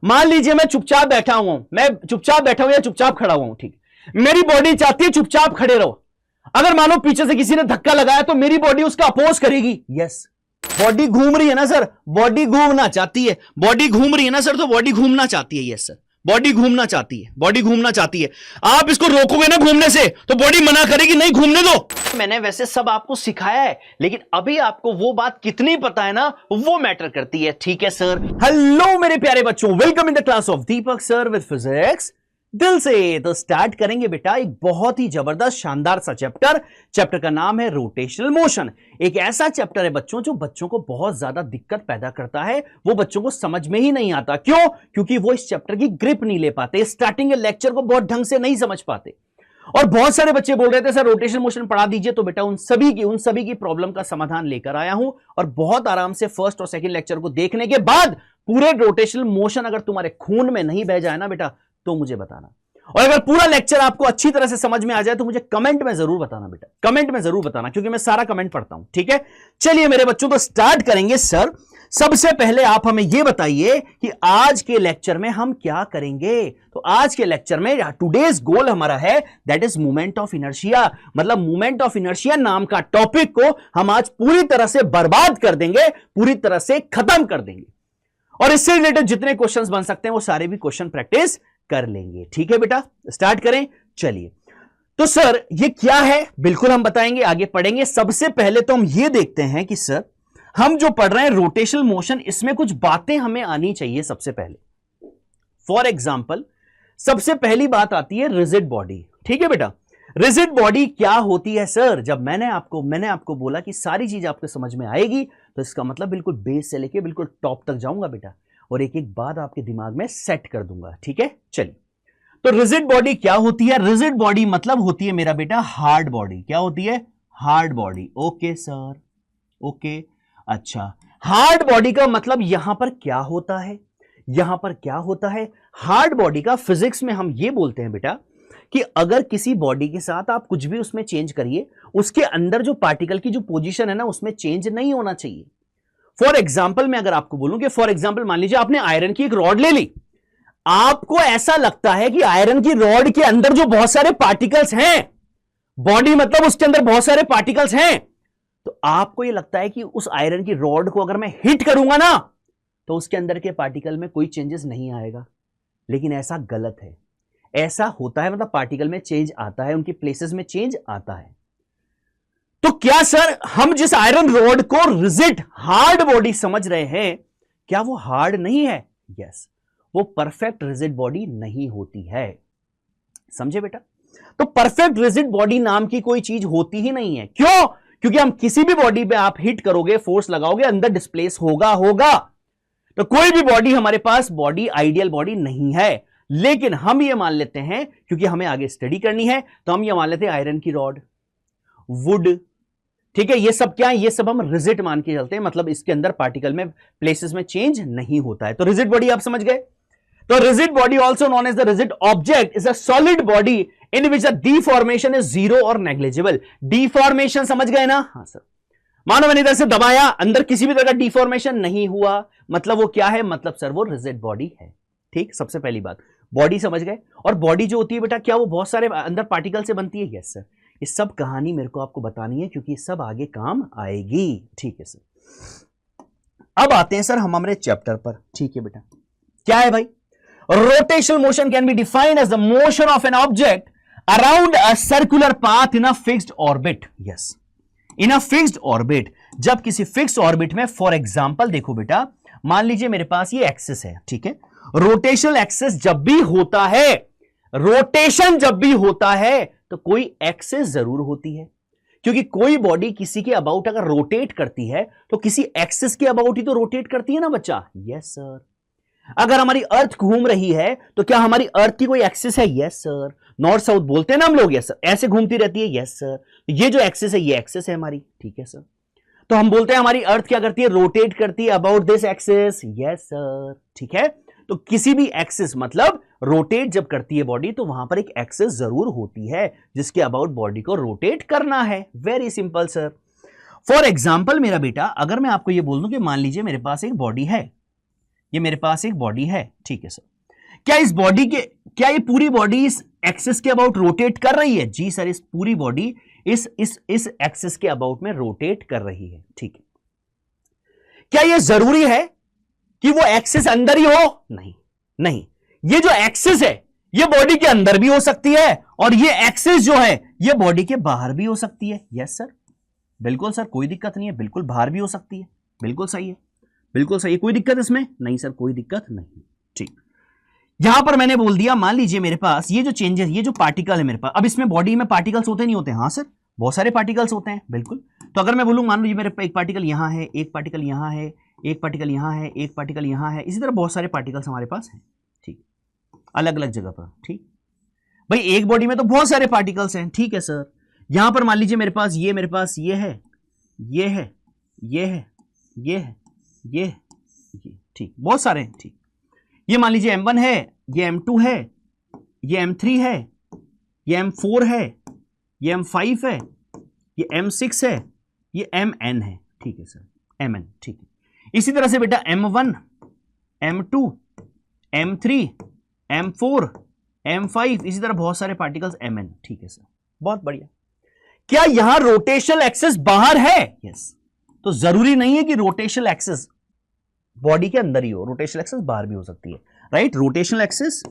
मान लीजिए मैं चुपचाप बैठा हुआ हूं, मैं चुपचाप बैठा हूं या चुपचाप खड़ा हुआ हूं, ठीक, मेरी बॉडी चाहती है चुपचाप खड़े रहो। अगर मानो पीछे से किसी ने धक्का लगाया तो मेरी बॉडी उसका अपोज करेगी। यस, बॉडी घूम रही है ना सर, बॉडी घूमना चाहती है, बॉडी घूम रही है ना सर, तो बॉडी घूमना चाहती है। यस सर, बॉडी घूमना चाहती है, बॉडी घूमना चाहती है। आप इसको रोकोगे ना घूमने से तो बॉडी मना करेगी, नहीं घूमने दो। मैंने वैसे सब आपको सिखाया है, लेकिन अभी आपको वो बात कितनी पता है ना, वो मैटर करती है। ठीक है सर। हेलो मेरे प्यारे बच्चों, welcome in the class of Deepak sir with physics दिल से। तो स्टार्ट करेंगे बेटा एक बहुत ही जबरदस्त शानदार सा चैप्टर का नाम है रोटेशनल मोशन। एक ऐसा चैप्टर है बच्चों जो बच्चों को बहुत ज्यादा दिक्कत पैदा करता है, वो बच्चों को समझ में ही नहीं आता। क्यों? क्योंकि वो इस चैप्टर की ग्रिप नहीं ले पाते, स्टार्टिंग के लेक्चर को बहुत ढंग से नहीं समझ पाते। और बहुत सारे बच्चे बोल रहे थे सर रोटेशनल मोशन पढ़ा दीजिए, तो बेटा उन सभी की प्रॉब्लम का समाधान लेकर आया हूं। और बहुत आराम से फर्स्ट और सेकंड लेक्चर को देखने के बाद पूरे रोटेशनल मोशन अगर तुम्हारे खून में नहीं बह जाए ना बेटा, तो मुझे बताना। और अगर पूरा लेक्चर आपको अच्छी तरह से समझ में आ जाए तो मुझे कमेंट में जरूर बताना बेटा, कमेंट में जरूर बताना, क्योंकि मैं सारा कमेंट पढ़ता हूं। ठीक है, चलिए मेरे बच्चों, तो स्टार्ट करेंगे। सर सबसे पहले आप हमें यह बताइए कि आज के लेक्चर में हम क्या करेंगे। तो आज के लेक्चर में टुडेज गोल हमारा है that is moment of inertia. मतलब मोमेंट ऑफ इनर्शिया नाम का टॉपिक को हम आज पूरी तरह से बर्बाद कर देंगे, पूरी तरह से खत्म कर देंगे। और इससे रिलेटेड जितने क्वेश्चंस बन सकते हैं वो सारे भी क्वेश्चन प्रैक्टिस कर लेंगे। ठीक है बेटा, स्टार्ट करें। चलिए, तो सर ये क्या है बिल्कुल हम बताएंगे, आगे पढ़ेंगे। सबसे पहले तो हम ये देखते हैं कि सर हम जो पढ़ रहे हैं रोटेशनल मोशन, इसमें कुछ बातें हमें आनी चाहिए। सबसे पहले फॉर एग्जांपल सबसे पहली बात आती है रिजिड बॉडी। ठीक है बेटा, रिजिड बॉडी क्या होती है सर? जब मैंने आपको बोला कि सारी चीज आपको समझ में आएगी, तो इसका मतलब बिल्कुल बेस से लेके बिल्कुल टॉप तक जाऊंगा बेटा, और एक एक बात आपके दिमाग में सेट कर दूंगा। ठीक है, चलिए। तो रिजिड बॉडी क्या होती है? रिजिड बॉडी मतलब होती है मेरा बेटा हार्ड बॉडी। क्या होती है? Hard body. Okay sir, okay, अच्छा। हार्ड बॉडी का मतलब यहां पर क्या होता है? यहां पर क्या होता है? हार्ड बॉडी का फिजिक्स में हम ये बोलते हैं बेटा कि अगर किसी बॉडी के साथ आप कुछ भी उसमें चेंज करिए, उसके अंदर जो पार्टिकल की जो पोजीशन है ना, उसमें चेंज नहीं होना चाहिए। फॉर एग्जाम्पल मैं अगर आपको बोलूं कि फॉर एग्जाम्पल मान लीजिए आपने आयरन की एक रॉड ले ली, आपको ऐसा लगता है कि आयरन की रॉड के अंदर जो बहुत सारे पार्टिकल्स हैं, बॉडी मतलब उसके अंदर बहुत सारे पार्टिकल्स हैं, तो आपको यह लगता है कि उस आयरन की रॉड को अगर मैं हिट करूंगा ना, तो उसके अंदर के पार्टिकल में कोई चेंजेस नहीं आएगा। लेकिन ऐसा गलत है, ऐसा होता है, मतलब पार्टिकल में चेंज आता है, उनकी प्लेसेस में चेंज आता है। तो क्या सर हम जिस आयरन रॉड को रिजिड हार्ड बॉडी समझ रहे हैं, क्या वो हार्ड नहीं है? यस, वो परफेक्ट रिजिड बॉडी नहीं होती है। समझे बेटा? तो परफेक्ट रिजिड बॉडी नाम की कोई चीज होती ही नहीं है। क्यों? क्योंकि हम किसी भी बॉडी पे आप हिट करोगे, फोर्स लगाओगे, अंदर डिस्प्लेस होगा। तो कोई भी बॉडी हमारे पास बॉडी आइडियल बॉडी नहीं है। लेकिन हम ये मान लेते हैं, क्योंकि हमें आगे स्टडी करनी है, तो हम ये मान लेते हैं आयरन की रॉड, वुड, ठीक है, ये सब क्या है? ये सब हम रिजिड मान के चलते हैं, मतलब इसके अंदर पार्टिकल में प्लेसेस में चेंज नहीं होता है। तो रिजिड बॉडी आप समझ गए। तो rigid body also known as the rigid object is a solid body in which the deformation is zero और नेग्लिजिबल। डिफॉर्मेशन समझ गए ना? हाँ सर। मानो मैंने इधर से दबाया, अंदर किसी भी तरह का डिफॉर्मेशन नहीं हुआ, मतलब वो क्या है? मतलब सर वो रिजिड बॉडी है। ठीक, सबसे पहली बात बॉडी समझ गए। और बॉडी जो होती है बेटा, क्या वो बहुत सारे अंदर पार्टिकल से बनती है? Yes sir. ये सब कहानी मेरे को आपको बतानी है, क्योंकि सब आगे काम आएगी। ठीक है सर। अब आते हैं सर हम हमारे चैप्टर पर। ठीक है बेटा, क्या है भाई? Rotational motion can be defined as the motion of an object around a circular path in a fixed orbit. Yes, in a fixed orbit. जब किसी फिक्स्ड ऑर्बिट में, फॉर एग्जांपल देखो बेटा, मान लीजिए मेरे पास ये एक्सिस है, ठीक है। रोटेशनल एक्सिस जब भी होता है, रोटेशन जब भी होता है, तो कोई एक्सिस जरूर होती है, क्योंकि कोई बॉडी किसी के अबाउट अगर रोटेट करती है तो किसी एक्सिस के अबाउट ही तो रोटेट करती है ना बच्चा। Yes sir. अगर हमारी अर्थ घूम रही है तो क्या हमारी अर्थ की कोई एक्सिस है? Yes sir. नॉर्थ साउथ बोलते हैं ना हम लोग, यस सर। ऐसे घूमती रहती है, यस सर। ये जो एक्सिस है, ये एक्सिस है हमारी, ठीक है सर। तो हम बोलते हैं हमारी अर्थ क्या करती है? रोटेट करती है about this axis. Yes sir, ठीक है। तो किसी भी एक्सिस मतलब रोटेट जब करती है बॉडी, तो वहां पर एक एक्सिस जरूर होती है जिसके अबाउट बॉडी को रोटेट करना है। Very simple sir. For example मेरा बेटा, अगर मैं आपको यह बोल दूं कि मान लीजिए मेरे पास एक बॉडी है, ये मेरे पास एक बॉडी है, ठीक है सर। क्या इस बॉडी के, क्या ये पूरी बॉडी इस एक्सिस के अबाउट रोटेट कर रही है? जी सर, इस पूरी बॉडी इस एक्सिस के अबाउट में रोटेट कर रही है, ठीक है। क्या ये जरूरी है कि वो एक्सिस अंदर ही हो? नहीं नहीं, ये जो एक्सिस है ये बॉडी के अंदर भी हो सकती है और ये एक्सिस जो है ये बॉडी के बाहर भी हो सकती है। यस सर, बिल्कुल सर, कोई दिक्कत नहीं है, बिल्कुल बाहर भी हो सकती है, बिल्कुल सही है, बिल्कुल सही है, कोई दिक्कत इसमें नहीं सर, कोई दिक्कत नहीं, ठीक। यहां पर मैंने बोल दिया, मान लीजिए मेरे पास ये जो चेंजेस, ये जो पार्टिकल है मेरे पास, अब इसमें बॉडी में पार्टिकल्स होते नहीं होते? हाँ सर, बहुत सारे पार्टिकल्स होते हैं, बिल्कुल। तो अगर मैं बोलूं, मान लीजिए मेरे एक पार्टिकल यहां है, एक पार्टिकल यहां है, एक पार्टिकल यहां है, एक पार्टिकल यहां है, इसी तरह बहुत सारे पार्टिकल्स हमारे पास हैं, ठीक, अलग अलग जगह पर, ठीक। भाई एक बॉडी में तो बहुत सारे पार्टिकल्स हैं, ठीक है सर। यहां पर मान लीजिए मेरे पास ये है, ये है, ये है, ये है, ये है, ये, ठीक, बहुत सारे हैं, ठीक। ये मान लीजिए M1 है, ये M2 है, ये M3 है, ये M4 है, ये M5 है, ये M6 है, ये MN है, ठीक है सर, MN, ठीक है। इसी तरह से बेटा M1, M2, M3, M4, M5, इसी तरह बहुत सारे पार्टिकल्स MN, ठीक है सर, बहुत बढ़िया। क्या यहां रोटेशनल एक्सिस बाहर है? यस। तो जरूरी नहीं है कि रोटेशनल एक्सिस बॉडी के अंदर ही हो, रोटेशनल एक्सिस बाहर भी हो सकती है, right. Rotational axis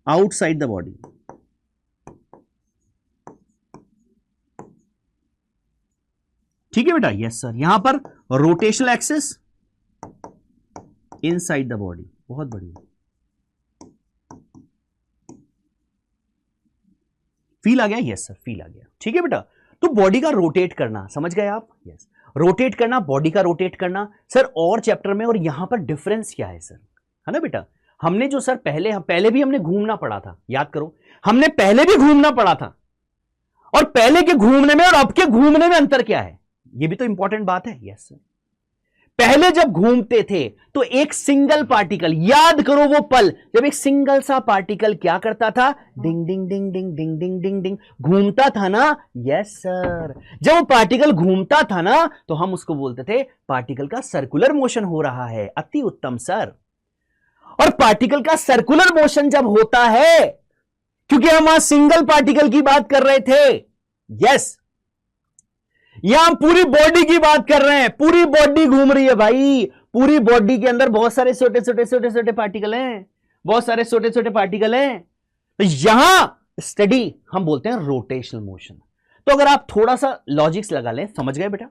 outside the body, ठीक है बेटा, यस सर। यहां पर rotational axis inside the body, बहुत बढ़िया, फील आ गया? यस सर, फील आ गया, ठीक है बेटा। तो बॉडी का रोटेट करना समझ गए आप? यस, रोटेट करना, बॉडी का रोटेट करना सर, और चैप्टर में, और यहां पर डिफरेंस क्या है सर, है ना बेटा। हमने जो सर पहले भी हमने घूमना पड़ा था, याद करो, हमने पहले भी घूमना पड़ा था, और पहले के घूमने में और अब के घूमने में अंतर क्या है, यह भी तो इंपॉर्टेंट बात है। यस सर, पहले जब घूमते थे तो एक सिंगल पार्टिकल, याद करो वो पल जब एक सिंगल सा पार्टिकल क्या करता था, डिंग डिंग डिंग डिंग डिंग डिंग डिंग डिंग घूमता था ना। यस सर, जब वो पार्टिकल घूमता था ना तो हम उसको बोलते थे पार्टिकल का सर्कुलर मोशन हो रहा है। अति उत्तम सर। और पार्टिकल का सर्कुलर मोशन जब होता है, क्योंकि हम वहां सिंगल पार्टिकल की बात कर रहे थे, यस, यहां पूरी बॉडी की बात कर रहे हैं, पूरी बॉडी घूम रही है भाई, पूरी बॉडी के अंदर बहुत सारे छोटे छोटे छोटे छोटे पार्टिकल हैं, बहुत सारे छोटे छोटे पार्टिकल हैं। तो यहां स्टडी हम बोलते हैं रोटेशनल मोशन। तो अगर आप थोड़ा सा लॉजिक्स लगा लें, समझ गए बेटा,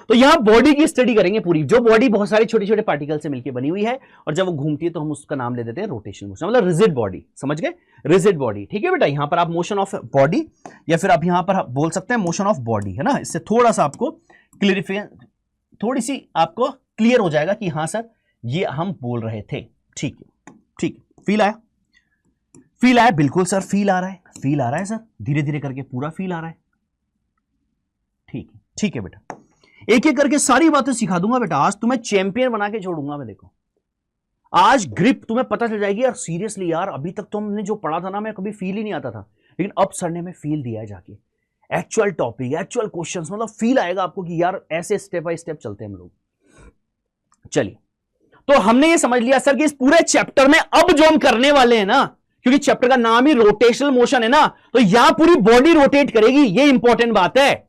तो यहां बॉडी की स्टडी करेंगे पूरी, जो बॉडी बहुत सारे छोटे छोटे पार्टिकल से मिलकर बनी हुई है, और जब वो घूमती है तो हम उसका नाम ले देते हैं रोटेशनल मोशन, मतलब रिजिड बॉडी, समझ गए, रिजिड बॉडी, ठीक है बेटा। यहां पर आप मोशन ऑफ बॉडी, या फिर आप यहां पर बोल सकते हैं मोशन ऑफ बॉडी, है ना। इससे थोड़ा सा आपको क्लियरिफिकेशन, थोड़ी सी आपको क्लियर हो जाएगा कि हाँ सर ये हम बोल रहे थे, ठीक है, ठीक है। फील आया? फील आया? बिल्कुल सर, फील आ रहा है, फील आ रहा है सर, धीरे धीरे करके पूरा फील आ रहा है, ठीक है, ठीक है बेटा। एक एक करके सारी बातें सिखा दूंगा बेटा, आज तुम्हें चैंपियन बना के छोड़ूंगा मैं। देखो आज ग्रिप तुम्हें पता चल जाएगी यार, सीरियसली यार, अभी तक तो हमने जो पढ़ा था ना, मैं कभी फील ही नहीं आता था, लेकिन अब सर ने हमें फील दिया है जाके, एक्चुअल टॉपिक, एक्चुअल क्वेश्चंस, मतलब फील आएगा आपको कि यार ऐसे स्टेप बाय स्टेप चलते हैं हम लोग। चलिए, तो हमने ये समझ लिया सर कि इस पूरे चैप्टर में अब जो हम करने वाले हैं ना, क्योंकि चैप्टर का नाम ही रोटेशनल मोशन है ना, तो यहां पूरी बॉडी रोटेट करेगी, ये इंपॉर्टेंट बात है।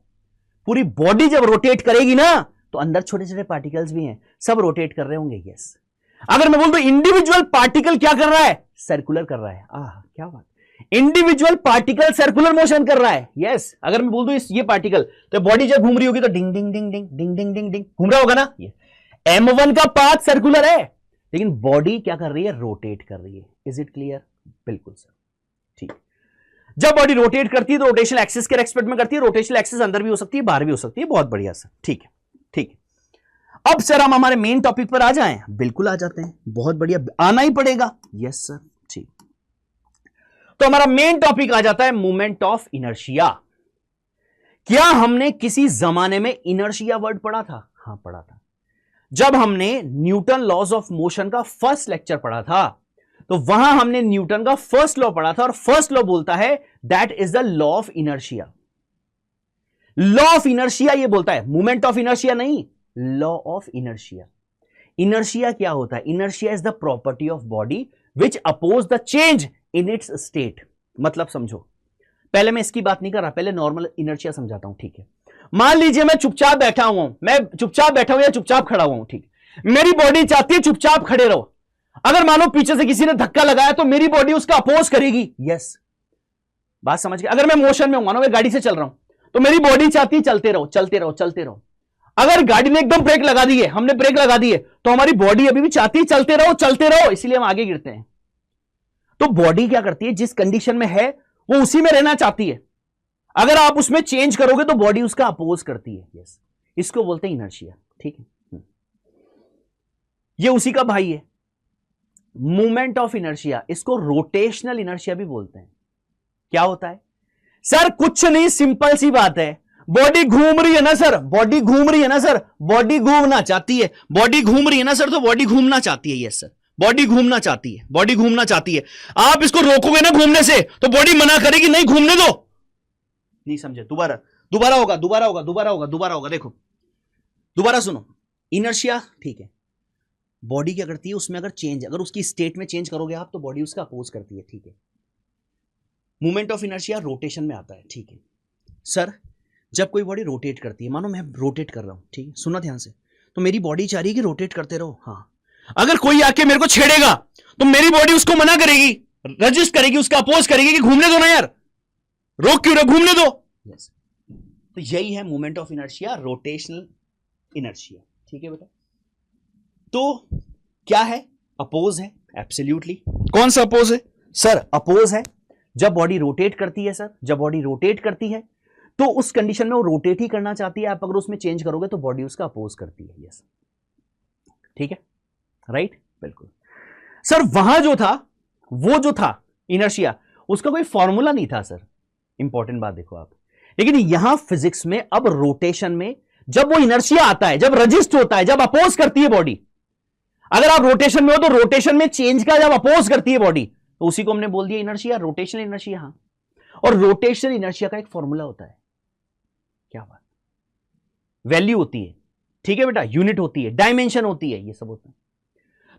पूरी बॉडी जब रोटेट करेगी ना, तो अंदर छोटे छोटे पार्टिकल्स भी हैं, सब रोटेट कर रहे होंगे। यस, अगर मैं बोल दूं इंडिविजुअल पार्टिकल क्या कर रहा है, सर्कुलर कर रहा है, क्या बात, इंडिविजुअल पार्टिकल सर्कुलर मोशन कर रहा है। यस, अगर मैं बोल दूं ये पार्टिकल, तो बॉडी जब घूम रही होगी तो डिंग डिंग डिंग डिंग डिंग डिंग डिंग डिंग घूम रहा होगा ना। ये M1 का पाथ सर्कुलर है, लेकिन बॉडी क्या कर रही है, रोटेट कर रही है। Is it clear? बिल्कुल सर, ठीक। जब बॉडी रोटेट करती है तो रोटेशनल एक्सिस के रेस्पेक्ट में करती है, रोटेशनल एक्सिस अंदर भी हो सकती है, बाहर भी हो सकती है। बहुत बढ़िया सर, ठीक है, ठीक है। अब सर हम हमारे मेन टॉपिक पर आ जाएं। बिल्कुल आ जाते हैं, बहुत बढ़िया, आना ही पड़ेगा। यस सर, ठीक। तो हमारा मेन टॉपिक आ जाता है मोमेंट ऑफ इनर्शिया। क्या हमने किसी जमाने में इनर्शिया वर्ड पढ़ा था? हां पढ़ा था, जब हमने न्यूटन लॉज ऑफ मोशन का फर्स्ट लेक्चर पढ़ा था, तो वहां हमने न्यूटन का फर्स्ट लॉ पढ़ा था, और फर्स्ट लॉ बोलता है that is the law of inertia. Law of inertia ये बोलता है, मोमेंट ऑफ इनर्शिया नहीं, लॉ ऑफ इनर्शिया। इनर्शिया क्या होता है? Inertia is the property of body which oppose the change in its state. मतलब समझो, पहले मैं इसकी बात नहीं कर रहा, पहले नॉर्मल इनर्शिया समझाता हूं, ठीक है। मान लीजिए मैं चुपचाप बैठा हुआ हूं, मैं चुपचाप बैठा हूं या चुपचाप खड़ा हुआ हूं, ठीक है। मेरी बॉडी चाहती है चुपचाप खड़े रहो। अगर मानो पीछे से किसी ने धक्का लगाया तो मेरी बॉडी उसका अपोज करेगी। यस, बात समझ गए? अगर मैं मोशन में हूं, मानो मैं गाड़ी से चल रहा हूं, तो मेरी बॉडी चाहती है चलते रहो चलते रहो चलते रहो। अगर गाड़ी ने एकदम ब्रेक लगा दी है, हमने ब्रेक लगा दी है, तो हमारी बॉडी अभी भी चाहती है चलते रहो, इसलिए हम आगे गिरते हैं। तो बॉडी क्या करती है, जिस कंडीशन में है वो उसी में रहना चाहती है। अगर आप उसमें चेंज करोगे तो बॉडी उसका अपोज करती है। यस, इसको बोलते हैं इनर्शिया, ठीक है। ये उसी का भाई है, मूवमेंट ऑफ इनर्शिया। इसको रोटेशनल इनर्शिया भी बोलते हैं। क्या होता है सर? कुछ नहीं, सिंपल सी बात है। बॉडी घूम रही है ना सर, बॉडी घूम रही है ना सर, बॉडी घूमना चाहती है, बॉडी घूम रही है ना सर, तो बॉडी घूमना चाहती है। यस सर, बॉडी घूमना चाहती है, बॉडी घूमना चाहती है। आप इसको रोकोगे ना घूमने से तो बॉडी मना करेगी, नहीं घूमने दो। नहीं समझे? दोबारा होगा। देखो दोबारा सुनो। इनर्शिया, ठीक है, बॉडी क्या करती है, उसमें अगर चेंज, अगर उसकी स्टेट में चेंज करोगे आप तो बॉडी उसका अपोज करती है, ठीक है। मूवमेंट ऑफ इनर्शिया रोटेशन में आता है, ठीक है। सर जब कोई बॉडी रोटेट करती है, मानो मैं रोटेट कर रहा हूं, ठीक है, सुना ध्यान से, तो मेरी बॉडी चाह रही है कि रोटेट करते रहो। हाँ, अगर कोई आके मेरे को छेड़ेगा तो मेरी बॉडी उसको मना करेगी, रजिस्ट करेगी, उसका अपोज करेगी कि घूमने दो ना यार, रोक क्यों रहे, घूमने दो। yes. तो यही है movement of inertia, rotational inertia, ठीक है बेटा। तो क्या है? अपोज है, एब्सोल्युटली। कौन सा अपोज है सर? अपोज है जब बॉडी रोटेट करती है सर, जब बॉडी रोटेट करती है तो उस कंडीशन में वो रोटेट ही करना चाहती है। आप अगर उसमें चेंज करोगे तो बॉडी उसका अपोज करती है। यस, ठीक है, राइट, बिल्कुल सर। वहां जो था, वो जो था इनर्शिया, उसका कोई फॉर्मूला नहीं था सर। इंपॉर्टेंट बात देखो आप, लेकिन यहां फिजिक्स में अब रोटेशन में जब वो इनर्शिया आता है, जब रजिस्ट होता है, जब अपोज करती है बॉडी, अगर आप रोटेशन में हो तो रोटेशन में चेंज का जब अपोज करती है बॉडी, तो उसी को हमने बोल दिया इनर्शिया, रोटेशनल इनर्शिया। हाँ, और रोटेशनल इनर्शिया का एक फॉर्मूला होता है। क्या बात, वैल्यू होती है, ठीक है बेटा, यूनिट होती है, डायमेंशन होती है, ये सब होता है।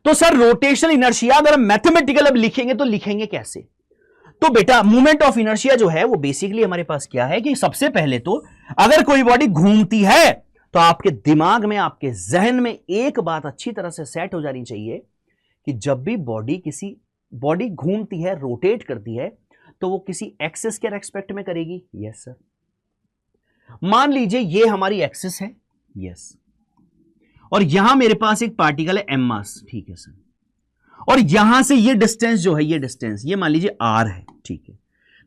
तो सर रोटेशनल इनर्शिया अगर मैथमेटिकल अब लिखेंगे तो लिखेंगे कैसे? तो बेटा मूवमेंट ऑफ इनर्शिया जो है वो बेसिकली हमारे पास क्या है कि सबसे पहले तो अगर कोई बॉडी घूमती है तो आपके दिमाग में, आपके जहन में एक बात अच्छी तरह से सेट हो जानी चाहिए कि जब भी बॉडी घूमती है, रोटेट करती है, तो वो किसी एक्सिस के रेस्पेक्ट में करेगी। यस सर, मान लीजिए ये हमारी एक्सिस है, यस, और यहां मेरे पास एक पार्टिकल है एम मास, ठीक है सर, और यहां से ये डिस्टेंस जो है, ये डिस्टेंस, ये मान लीजिए आर है, ठीक है।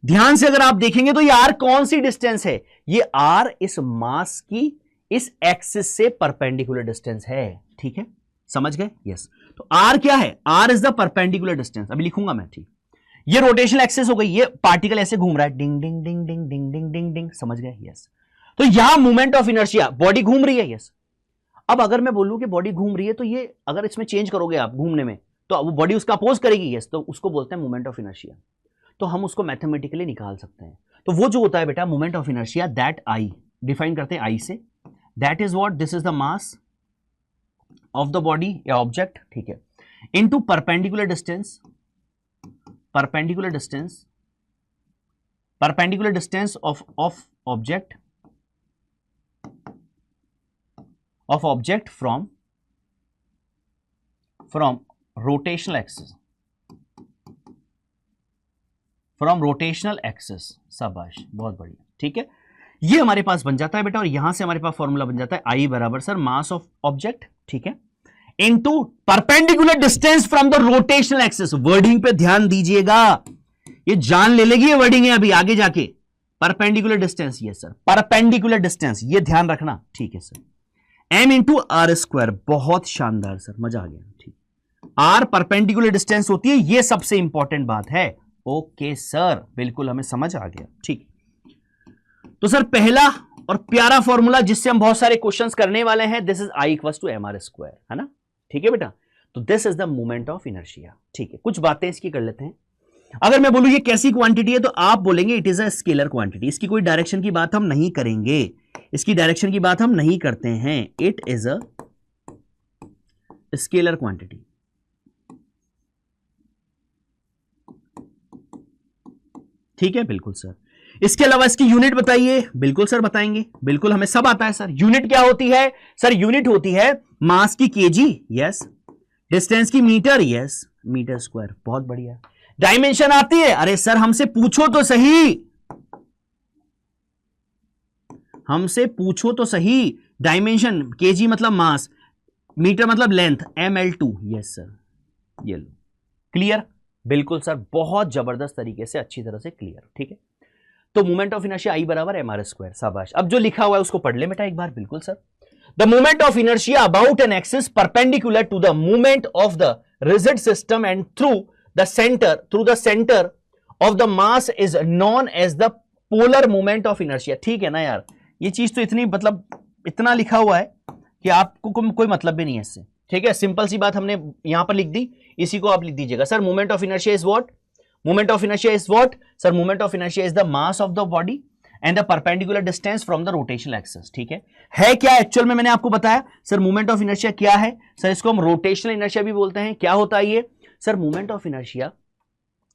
ध्यान से अगर आप देखेंगे तो ये आर कौन सी डिस्टेंस है? ये आर इस मास की इस एक्सिस से परपेंडिकुलर डिस्टेंस है, ठीक है, समझ गए? यस, तो आर क्या है? R is the perpendicular distance. अभी लिखूंगा मैं, ठीक। ये रोटेशनल एक्सिस हो गई, ये पार्टिकल ऐसे घूम रहा है, डिंग डिंग डिंग डिंग डिंग डिंग डिंग डिंग, समझ गए? यस, तो यहां मूवमेंट ऑफ इनर्शिया, बॉडी घूम रही है। यस, अब अगर मैं बोलूं कि बॉडी घूम रही है तो ये अगर इसमें चेंज करोगे आप घूमने में तो वो बॉडी उसका अपोज करेगी। यस, तो उसको बोलते हैं मूवमेंट ऑफ इनर्शिया। तो हम उसको मैथमेटिकली निकाल सकते हैं। तो वो जो होता है बेटा movement of inertia, that I define करते हैं आई से, that is what, this is the mass of the body या ऑब्जेक्ट, ठीक है, into perpendicular distance, perpendicular distance of object from rotational axis, शाबाश, बहुत बढ़िया, ठीक है। ये हमारे पास बन जाता है बेटा, और यहां से हमारे पास फॉर्मूला बन जाता है आई बराबर सर मास ऑफ ऑब्जेक्ट, ठीक है, into perpendicular distance from the rotational axis. Wording पे ध्यान दीजिएगा, ये जान ले लेगी ये वर्डिंग है अभी आगे जाके। परपेंडिकुलर डिस्टेंस, ये सर परपेंडिकुलर डिस्टेंस, ये ध्यान रखना, ठीक है sir. M into R square, बहुत शानदार सर, मजा आ गया, ठीक। आर परपेंडिकुलर डिस्टेंस होती है, ये सबसे इंपॉर्टेंट बात है। ओके सर, बिल्कुल हमें समझ आ गया, ठीक। तो सर पहला और प्यारा फॉर्मूला जिससे हम बहुत सारे क्वेश्चंस करने वाले हैं, this is I equals to M R square, है ना, ठीक है बेटा। तो this is the movement of inertia, ठीक है। कुछ बातें इसकी कर लेते हैं। अगर मैं बोलूं ये कैसी क्वांटिटी है तो आप बोलेंगे it is a scalar quantity. इसकी कोई डायरेक्शन की बात हम नहीं करेंगे, इसकी डायरेक्शन की बात हम नहीं करते हैं। It is a scalar quantity. ठीक है, बिल्कुल सर। इसके अलावा इसकी यूनिट बताइए। बिल्कुल सर बताएंगे, बिल्कुल हमें सब आता है सर। यूनिट क्या होती है सर? यूनिट होती है मास की केजी, यस। डिस्टेंस की मीटर, यस, मीटर स्क्वायर। बहुत बढ़िया। डायमेंशन आती है? अरे सर हमसे पूछो तो सही, हमसे पूछो तो सही। डायमेंशन, केजी मतलब मास, मीटर मतलब लेंथ, ml2, यस सर। ये लो, क्लियर? बिल्कुल सर, बहुत जबरदस्त तरीके से, अच्छी तरह से क्लियर। ठीक है, तो मोमेंट ऑफ इनर्शिया I बराबर mr स्क्वायर। शाबाश। अब जो लिखा हुआ है उसको पढ़ ले बेटा एक बार। बिल्कुल sir. The moment of inertia about an axis perpendicular to the movement of the rigid system and through the centre of the mass is known as the polar moment of inertia. ठीक है ना यार, ये चीज तो इतनी, मतलब इतना लिखा हुआ है कि आपको कोई मतलब भी नहीं है इससे। ठीक है, सिंपल सी बात हमने यहां पर लिख दी, इसी को आप लिख दीजिएगा। Sir moment of inertia is what? Moment of inertia is what? Sir moment of inertia is the mass of the body and the perpendicular distance from the rotational axis. ठीक है क्या एक्चुअल में? मैंने आपको बताया सर मोमेंट ऑफ इनर्शिया क्या है। Sir इसको हम रोटेशनल इनर्शिया भी बोलते हैं। क्या होता है ये? Sir moment of inertia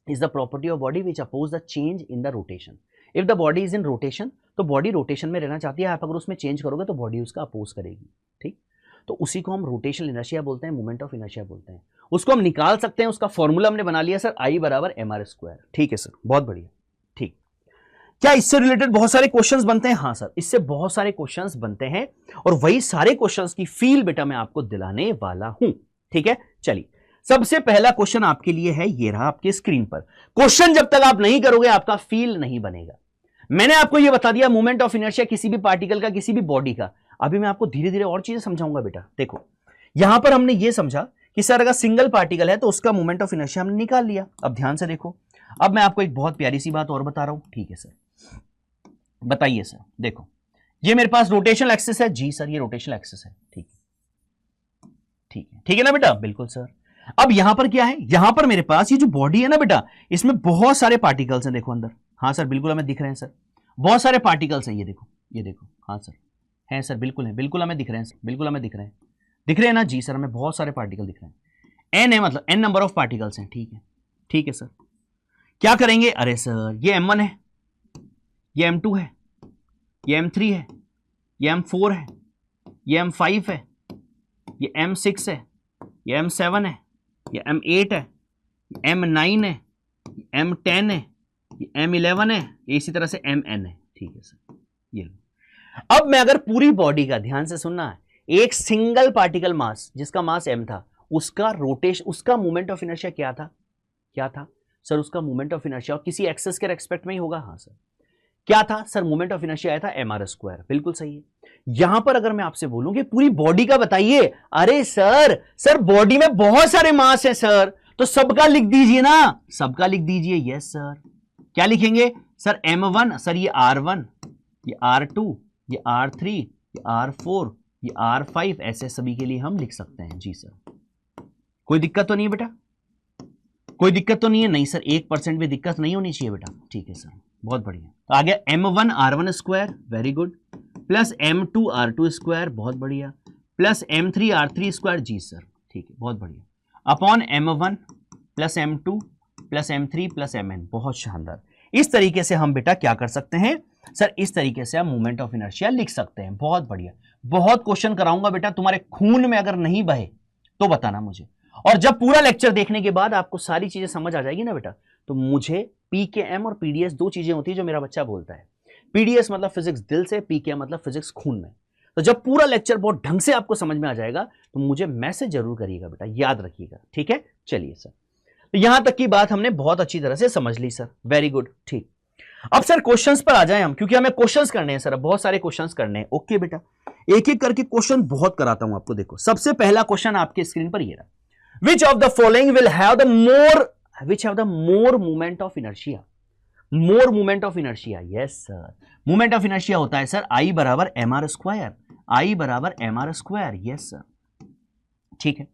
is the property of body which oppose the change in the rotation. If the body is in rotation, तो बॉडी रोटेशन में रहना चाहती है, आप अगर उसमें चेंज करोगे तो बॉडी उसका अपोज करेगी। ठीक, तो उसी को हम रोटेशनल इनर्शिया बोलते हैं, मोमेंट ऑफ इनर्शिया बोलते हैं। उसको हम निकाल सकते हैं, उसका फॉर्मूला हमने बना लिया सर, I बराबर mr स्क्वायर। ठीक है सर, बहुत बढ़िया। ठीक, क्या इससे रिलेटेड बहुत सारे क्वेश्चंस बनते हैं? हाँ सर, इससे बहुत सारे क्वेश्चंस बनते हैं, और वही सारे क्वेश्चंस की फील बेटा मैं आपको दिलाने वाला हूं। ठीक है, चलिए सबसे पहला क्वेश्चन आपके लिए है, ये रहा आपके स्क्रीन पर। क्वेश्चन जब तक आप नहीं करोगे आपका फील नहीं बनेगा। मैंने आपको यह बता दिया मोमेंट ऑफ इनर्शिया किसी भी पार्टिकल का, किसी भी बॉडी का। अभी मैं आपको धीरे धीरे और चीजें समझाऊंगा बेटा। देखो यहां पर हमने ये समझा कि सर अगर सिंगल पार्टिकल है तो उसका मोमेंट ऑफ इनर्शिया हमने निकाल लिया। अब ध्यान से देखो, अब मैं आपको एक बहुत प्यारी सी बात और बता रहा हूं। ठीक है सर, बताइए सर। देखो ये मेरे पास रोटेशनल एक्सिस है। जी सर, ये रोटेशनल एक्सिस है। ठीक है, ठीक है ना बेटा? बिल्कुल सर। अब यहां पर क्या है? यहां पर मेरे पास ये जो बॉडी है ना बेटा, इसमें बहुत सारे पार्टिकल्स हैं। देखो अंदर, हाँ सर बिल्कुल हमें दिख रहे हैं सर, बहुत सारे पार्टिकल्स हैं। ये देखो, ये देखो, हाँ सर हैं सर, बिल्कुल है, बिल्कुल हमें दिख रहे हैं सर, बिल्कुल हमें दिख रहे हैं, दिख रहे हैं ना? जी सर, हमें बहुत सारे पार्टिकल दिख रहे हैं। एन है, मतलब एन नंबर ऑफ पार्टिकल्स हैं। ठीक है, ठीक है सर। क्या करेंगे? अरे सर ये M1 है, ये M2 है, ये M3 है, ये M4 है, ये M5 है, ये M6 है, ये M7 है, ये M8 है, ये M9 है, ये M10 है, ये M11 है, इसी तरह से Mn है। ठीक है सर, ये लो। अब मैं अगर पूरी बॉडी का, ध्यान से सुनना है, एक सिंगल पार्टिकल मास जिसका मास m था, उसका रोटेशन, उसका मोमेंट ऑफ इनर्शिया क्या था? क्या था सर? उसका मोमेंट ऑफ इनर्शिया किसी एक्सिस के रेस्पेक्ट में ही होगा। हाँ सर, क्या था सर? मोमेंट ऑफ इनर्शिया आया था mr स्क्वायर। बिल्कुल सही है। यहां पर अगर मैं आपसे बोलूं कि पूरी बॉडी का बताइए, अरे सर बॉडी में बहुत सारे मास हैं सर, तो सबका लिख दीजिए ना, सबका लिख दीजिए। यस सर, क्या लिखेंगे सर? m1, सर ये r1, ये r2, ये r3, ये r4, ये r5, ऐसे सभी के लिए हम लिख सकते हैं। जी सर, कोई दिक्कत तो नहीं है बेटा? कोई दिक्कत तो नहीं है? नहीं सर, 1% भी दिक्कत नहीं होनी चाहिए बेटा। ठीक है सर, बहुत बढ़िया। तो आ गया m1 r1 square, very good, plus m2 r2 square, बहुत बढ़िया, प्लस m3 r3 स्क्वायर। जी सर, ठीक है, बहुत बढ़िया, upon m1 plus m2 plus m3 plus mn। बहुत शानदार। इस तरीके से हम बेटा क्या कर सकते हैं सर? इस तरीके से हम मोमेंट ऑफ इनर्शिया लिख सकते हैं। बहुत बढ़िया। बहुत क्वेश्चन कराऊंगा बेटा, तुम्हारे खून में अगर नहीं बहे तो बताना मुझे, और जब पूरा लेक्चर देखने के बाद आपको सारी चीजें समझ आ जाएगी ना बेटा, तो मुझे PKM और PDS दो चीजें होती है जो मेरा बच्चा बोलता है। PDS मतलब फिजिक्स दिल से, PKM मतलब फिजिक्स खून में। तो जब पूरा लेक्चर बहुत ढंग से आपको समझ में आ जाएगा तो मुझे मैसेज जरूर करिएगा बेटा, याद रखिएगा। ठीक है, चलिए सर, तो यहां तक की बात हमने बहुत अच्छी तरह से समझ ली सर, वेरी गुड। ठीक, अब सर क्वेश्चंस पर आ जाएं हम, क्योंकि हमें क्वेश्चंस करने हैं सर, बहुत सारे क्वेश्चंस करने हैं। ओके बेटा, एक एक करके क्वेश्चन बहुत कराता हूं आपको। देखो सबसे पहला क्वेश्चन आपके स्क्रीन पर ये रहा, which of the following will have the more moment of inertia? more moment of inertia, yes sir, moment of inertia होता है सर I बराबर mr स्क्वायर, I बराबर mr स्क्वायर। यस सर, ठीक है।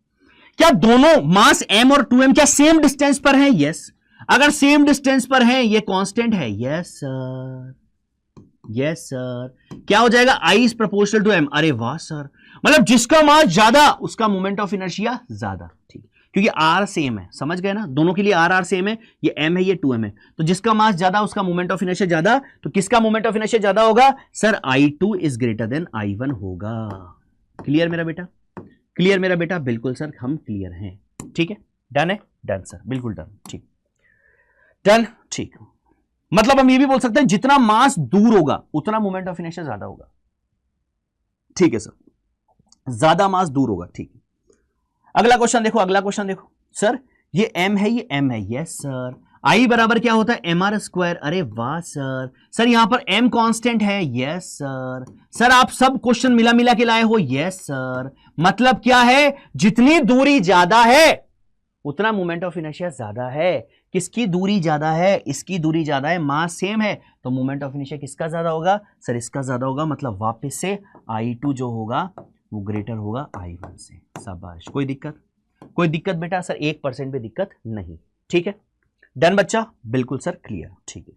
क्या दोनों मास m और 2m क्या सेम डिस्टेंस पर है? यस। अगर सेम डिस्टेंस पर है, ये कांस्टेंट है। Yes sir, yes sir. क्या हो जाएगा? I is proportional to m। अरे वाह सर, मतलब जिसका मास ज्यादा उसका मोमेंट ऑफ इनर्शिया ज्यादा, ठीक, क्योंकि आर सेम है, समझ गए ना, दोनों के लिए आर सेम है, ये एम है ये 2m है, तो जिसका मास ज्यादा उसका मोमेंट ऑफ इनर्शिया ज्यादा, तो किसका मोमेंट ऑफ इनर्शिया ज्यादा होगा sir, I2 is greater than I1 होगा। क्लियर मेरा बेटा, क्लियर मेरा बेटा, बिल्कुल सर हम क्लियर हैं, ठीक है, डन है, डन सर, बिल्कुल डन, ठीक, डन, ठीक। मतलब हम ये भी बोल सकते हैं जितना मास दूर होगा उतना मोमेंट ऑफ इनर्शिया ज्यादा होगा, ठीक है सर, ज्यादा मास दूर होगा, ठीक है। अगला क्वेश्चन देखो, अगला क्वेश्चन देखो सर, ये m है ये m है, यस सर, I बराबर क्या होता है mr स्क्वायर, अरे वाह सर, सर यहां पर m कांस्टेंट है, यस सर, सर आप सब क्वेश्चन मिला मिला के लाए हो, यस सर, मतलब क्या है, जितनी दूरी ज्यादा है उतना मोमेंट ऑफ इनर्शिया ज्यादा है। किसकी दूरी ज्यादा है, इसकी दूरी ज्यादा है, मास सेम है, तो मोमेंट ऑफ इनर्शिया किसका ज्यादा होगा सर, इसका ज्यादा होगा, मतलब वापस से I2 जो होगा वो ग्रेटर होगा I1 से। शाबाश, कोई दिक्कत, कोई दिक्कत बेटा सर, 1% भी दिक्कत नहीं, ठीक है, डन बच्चा, बिल्कुल सर क्लियर, ठीक है।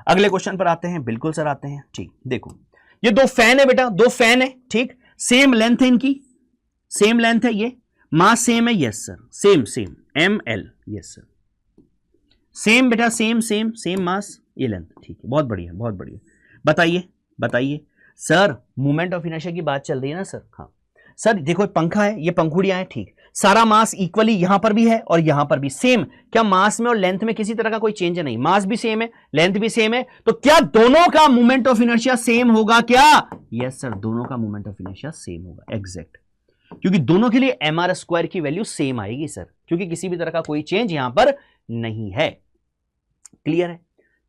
अगले क्वेश्चन पर आते हैं, बिल्कुल सर आते हैं, ठीक, देखो ये दो फैन है बेटा, दो फैन है, ठीक, सेम लेंथ है इनकी, सेम लेंथ है, ये मास सेम है, yes sir, same same ML, yes sir, same बेटा, सेम सेम सेम मास, ये लेंथ, ठीक है, बहुत बढ़िया बहुत बढ़िया। बताइए बताइए सर, मोमेंट ऑफ इनर्शिया की बात चल रही है ना सर, हाँ सर, देखो पंखा है, ये पंखुड़ियां हैं, ठीक, सारा मास इक्वली यहां पर भी है और यहां पर भी सेम, क्या मास में और लेंथ में किसी तरह का कोई चेंज नहीं, मास भी सेम है लेंथ भी सेम है, तो क्या दोनों का मोमेंट ऑफ इनर्शिया सेम होगा क्या, यस सर, दोनों का मोमेंट ऑफ इनर्शिया सेम होगा, एग्जैक्ट, क्योंकि दोनों के लिए mr स्क्वायर की वैल्यू सेम आएगी सर, क्योंकि किसी भी तरह का कोई चेंज यहां पर नहीं है। क्लियर है,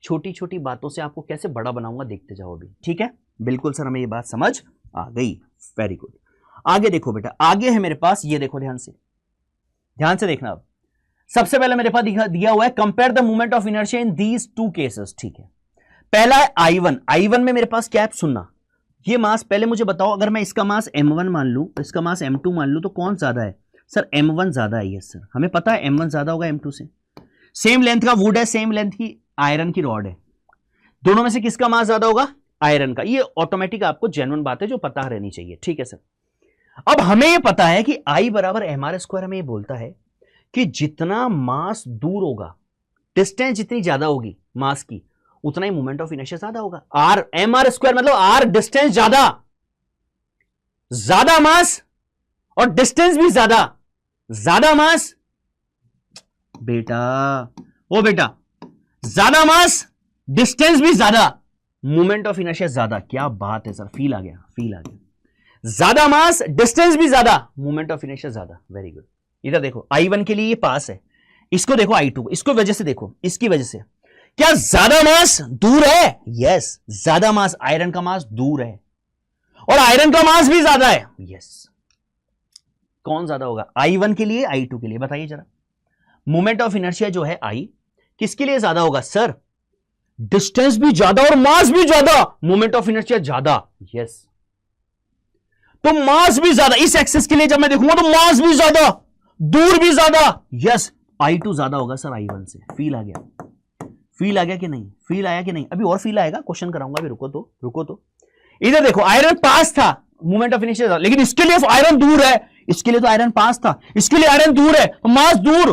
छोटी छोटी बातों से आपको कैसे बड़ा बनाऊंगा देखते जाओ अभी, ठीक है, बिल्कुल सर हमें ये बात समझ आ गई, वेरी गुड। आगे देखो बेटा, आगे है मेरे पास, ये देखो ध्यान से देखना, अब सबसे पहले मेरे पास दिया हुआ है compare the moment of inertia in these two cases, ठीक है, पहला है I1 में मेरे पास क्या है, सुनना, ये मास पहले मुझे बताओ, अगर मैं इसका मास m1 मान लूं, इसका मास m2 मान लूं, तो कौन ज्यादा है सर, m1 ज्यादा है, यस सर, हमें पता है m1 ज्यादा होगा m2 से, सेम लेंथ का वुड है, सेम लेंथ की आयरन की रॉड है, दोनों में से किसका मास ज्यादा होगा, आयरन का, ये ऑटोमेटिक आपको जेन्युइन बात है जो पता रहनी चाहिए, ठीक है सर। अब हमें यह पता है कि I बराबर mr स्क्वायर, हमें यह बोलता है कि जितना मास दूर होगा, डिस्टेंस जितनी ज्यादा होगी मास की, उतना ही मोमेंट ऑफ इनर्शिया ज्यादा होगा, r mr स्क्वायर मतलब r डिस्टेंस ज्यादा, ज्यादा मास और डिस्टेंस भी ज्यादा, ज्यादा मास बेटा, ओ बेटा, ज्यादा मास डिस्टेंस भी ज्यादा, मोमेंट ऑफ इनर्शिया ज्यादा, क्या बात है सर, फील आ गया, फील आ गया, ज्यादा मास डिस्टेंस भी ज्यादा, मोमेंट ऑफ इनर्शिया ज्यादा, वेरी गुड। इधर देखो I1 के लिए ये पास है, इसको देखो I2, इसको वजह से देखो, इसकी वजह से, क्या ज्यादा मास दूर है, यस, ज्यादा मास, आयरन का मास दूर है और आयरन का मास भी ज्यादा है, यस, कौन ज्यादा होगा I1 के लिए I2 के लिए, बताइए जरा, मोमेंट ऑफ इनर्शिया जो है I किसके लिए ज्यादा होगा सर, डिस्टेंस भी ज्यादा और मास भी ज्यादा, मोमेंट ऑफ इनर्शिया ज्यादा, यस, तो मास भी ज्यादा, इस एक्सिस के लिए जब मैं देखूंगा तो मास भी ज्यादा, दूर भी ज्यादा, यस, I2 ज्यादा होगा सर I1 से, फील आ गया, फील आ गया कि नहीं, फील आया कि नहीं, अभी और फील आएगा, क्वेश्चन कराऊंगा अभी, रुको तो, इधर देखो आयरन पास था, मोमेंट ऑफ इनर्शिया, लेकिन इसके लिए आयरन दूर है, इसके लिए तो आयरन पास था, इसके लिए आयरन दूर है, तो मास दूर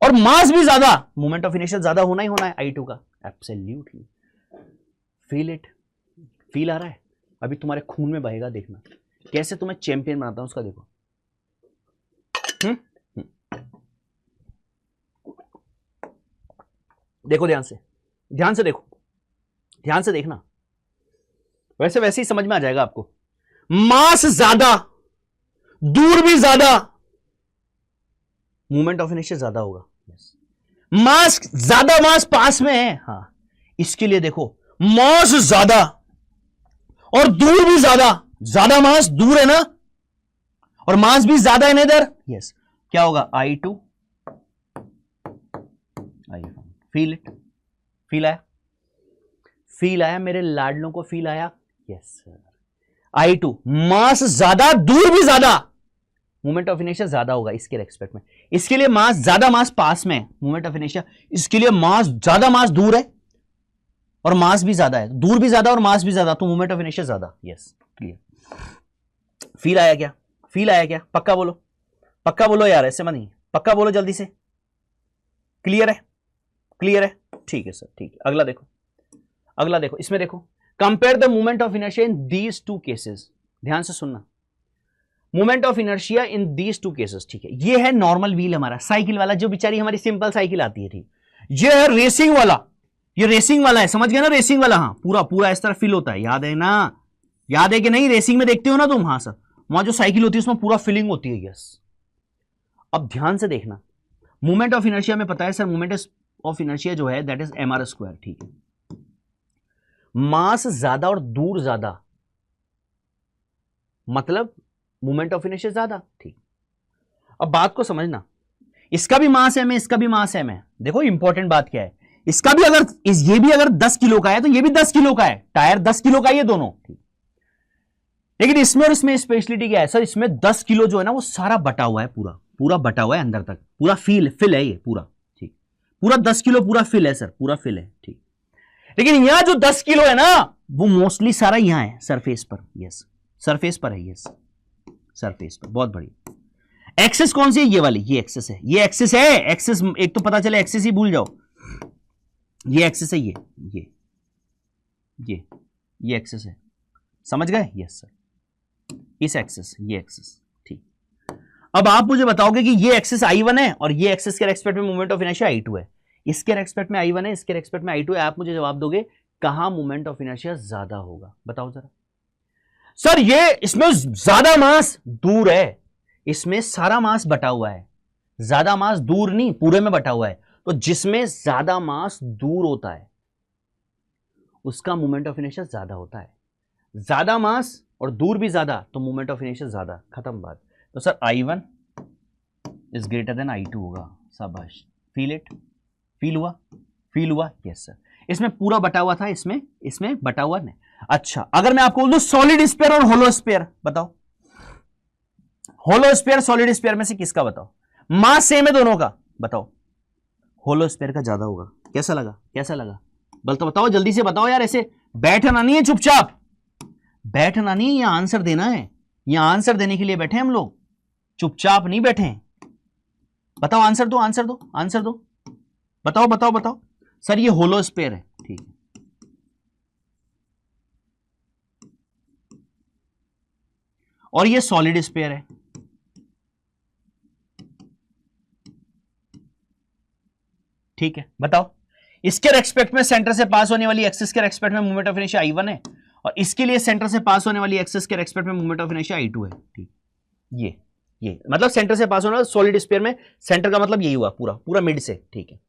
और मास भी ज्यादा, मोमेंट ऑफ इनर्शिया ज्यादा होना ही होना है I2 का, एब्सोल्युटली, फील इट, फील आ रहा है, अभी तुम्हारे खून में बहेगा, देखना कैसे तुम्हें चैंपियन बनाता हूं उसका, देखो, देखो ध्यान से देखो, ध्यान से देखना, वैसे ही समझ में आ जाएगा आपको, मास ज्यादा, दूर भी ज्यादा, मोमेंट ऑफ इनर्शिया ज्यादा होगा, मास ज्यादा, मास पास में है, हाँ, इसके लिए देखो मास ज्यादा और दूर भी ज्यादा, ज्यादा मास दूर है ना और मास भी ज्यादा है ना इधर, यस, क्या होगा I2 I1, feel it, feel आया मेरे लाडलों को, फील आया, यस सर, I2 मास ज्यादा, दूर भी ज्यादा, मोमेंट ऑफ इनर्शिया ज्यादा होगा इसके रेस्पेक्ट में, इसके लिए मास ज्यादा, मास पास में, मोमेंट ऑफ इनर्शिया, इसके लिए मास ज्यादा, मास दूर है और मास भी ज्यादा है, दूर भी ज्यादा और मास भी ज्यादा, तो मोमेंट ऑफ इनर्शिया ज्यादा, यस, क्लियर, फील आया क्या? फील आया क्या? पक्का बोलो, पक्का बोलो यार, ऐसे मत नहीं, पक्का बोलो जल्दी से। क्लियर है? क्लियर है? ठीक है सर, ठीक है। अगला देखो, अगला देखो, इसमें देखो, compare the movement of inertia in these two cases. ध्यान से सुनना, movement of inertia in these two cases. ठीक है, ये है नॉर्मल व्हील हमारा, साइकिल वाला, जो बेचारी हमारी सिंपल साइकिल आती है। ठीक, ये है रेसिंग वाला, ये रेसिंग वाला है, समझ गए ना? रेसिंग वाला, हाँ, पूरा पूरा इस तरह फील होता है, याद है ना? याद है कि नहीं? रेसिंग में देखते हो ना तुम? हाँ सर, वहां जो साइकिल होती है उसमें पूरा फीलिंग होती है। यस। अब ध्यान से देखना, मूवमेंट ऑफ इनर्शिया में पता है सर, मूवमेंट ऑफ इनर्शिया जो है दैट इज mr स्क्वायर। ठीक है, मास ज्यादा और दूर ज्यादा, मतलब मूवमेंट ऑफ इनर्शिया ज्यादा। ठीक, अब बात को समझना, इसका भी मास m है, इसका भी मास m है। देखो इंपॉर्टेंट बात क्या है, इसका भी अगर ये भी अगर 10 किलो का है तो ये भी 10 किलो का है, टायर 10 किलो का है, ये दोनों। ठीक, लेकिन इसमें और इसमें स्पेशलिटी क्या है सर? इसमें 10 किलो जो है ना वो सारा बटा हुआ है, पूरा पूरा बटा हुआ है अंदर तक, पूरा फिल है ये पूरा। ठीक, पूरा 10 किलो पूरा फिल है सर, पूरा फिल है। ठीक, लेकिन यहां जो 10 किलो है ना वो मोस्टली सारा यहां है, सरफेस पर। यस, सरफेस पर है। यस, सरफेस पर। बहुत बढ़िया। एक्सेस कौन सी है? ये वाली, ये एक्सेस है, ये एक्सेस है। एक्सेस एक तो पता चले, एक्सेस ही भूल जाओ, ये एक्सेस है, ये एक्सेस है, समझ गए? यस सर, इस एक्सेस, ये एक्सेस। ठीक, अब आप मुझे बताओगे कि ये एक्सेस I1 है और ये एक्सेस के रेस्पेक्ट में मूवमेंट ऑफ इनर्शिया I2 है, इसके रेस्पेक्ट में I1 है, इसके रेस्पेक्ट में I2 है। आप मुझे जवाब दोगे कहां मूवमेंट ऑफ इनर्शिया ज्यादा होगा? बताओ जरा। सर ये इसमें ज्यादा मास दूर है, इसमें सारा मास बटा हुआ है, ज्यादा मास दूर नहीं, पूरे में बटा हुआ है। तो जिसमें ज्यादा मास दूर होता है उसका मूवमेंट ऑफ इनर्शिया ज्यादा होता है। ज्यादा मास और दूर भी ज्यादा तो मूवमेंट ऑफ इनर्शिया ज्यादा, खत्म बात। तो sir I1 is greater than I2 होगा। शाबाश, फील इट, फील हुआ, फील हुआ? यस सर, इसमें पूरा बटा हुआ था, इसमें बटा हुआ नहीं। अच्छा, अगर मैं आपको बोल दूं सॉलिड स्फीयर और होलो स्फीयर, बताओ होलो स्फीयर सॉलिड स्फीयर में से किसका, बताओ? मास सेम है दोनों का, बताओ। होलो स्फीयर का ज्यादा होगा। कैसा लगा? कैसा लगा? तो बताओ, जल्दी से बताओ यार, ऐसे बैठना नहीं है, चुपचाप बैठना नहीं है, यहां आंसर देना है, यहां आंसर देने के लिए बैठे हम लोग, चुपचाप नहीं बैठे। बताओ, आंसर दो, आंसर दो, आंसर दो, बताओ बताओ बताओ। सर ये होलो स्फीयर है। ठीक है, और ये सॉलिड स्फीयर है। ठीक है, बताओ, इसके रेस्पेक्ट में सेंटर से पास होने वाली एक्सिस के रेस्पेक्ट में मूवमेंट ऑफ इनर्शिया I1 है और इसके लिए सेंटर से पास होने वाली एक्सिस के रेस्पेक्ट में मूवमेंट ऑफ इनर्शिया I2 है। ठीक, ये मतलब सेंटर से पास होने वाला सॉलिड स्फीयर में सेंटर का मतलब यही हुआ, पूरा पूरा मिड से। ठीक है,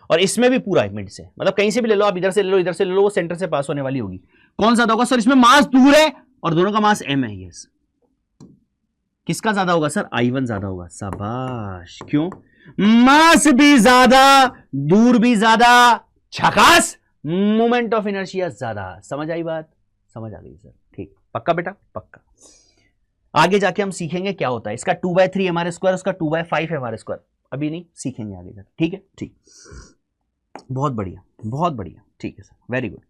और इसमें भी पूरा है मिड से, मतलब कहीं से भी ले लो आप, इधर से ले लो, इधर से ले लो, वो सेंटर से पास होने वाली होगी। कौन ज्यादा होगा सर? इसमें मास दूर है और दोनों का मास m है। यस, किसका ज्यादा होगा सर? I1 ज्यादा होगा। शाबाश, क्यों? मास भी ज्यादा, दूर भी ज्यादा, झकास, मोमेंट ऑफ इनर्शिया ज्यादा। समझ आई बात? समझ आ गई सर? ठीक, पक्का बेटा, पक्का। आगे जाके हम सीखेंगे क्या होता है इसका 2/3 हमारे स्क्वायर, उसका 2/5 है हमारे स्क्वायर, अभी नहीं, सीखेंगे आगे जाके। ठीक है, ठीक, बहुत बढ़िया, बहुत बढ़िया। ठीक है सर, वेरी गुड।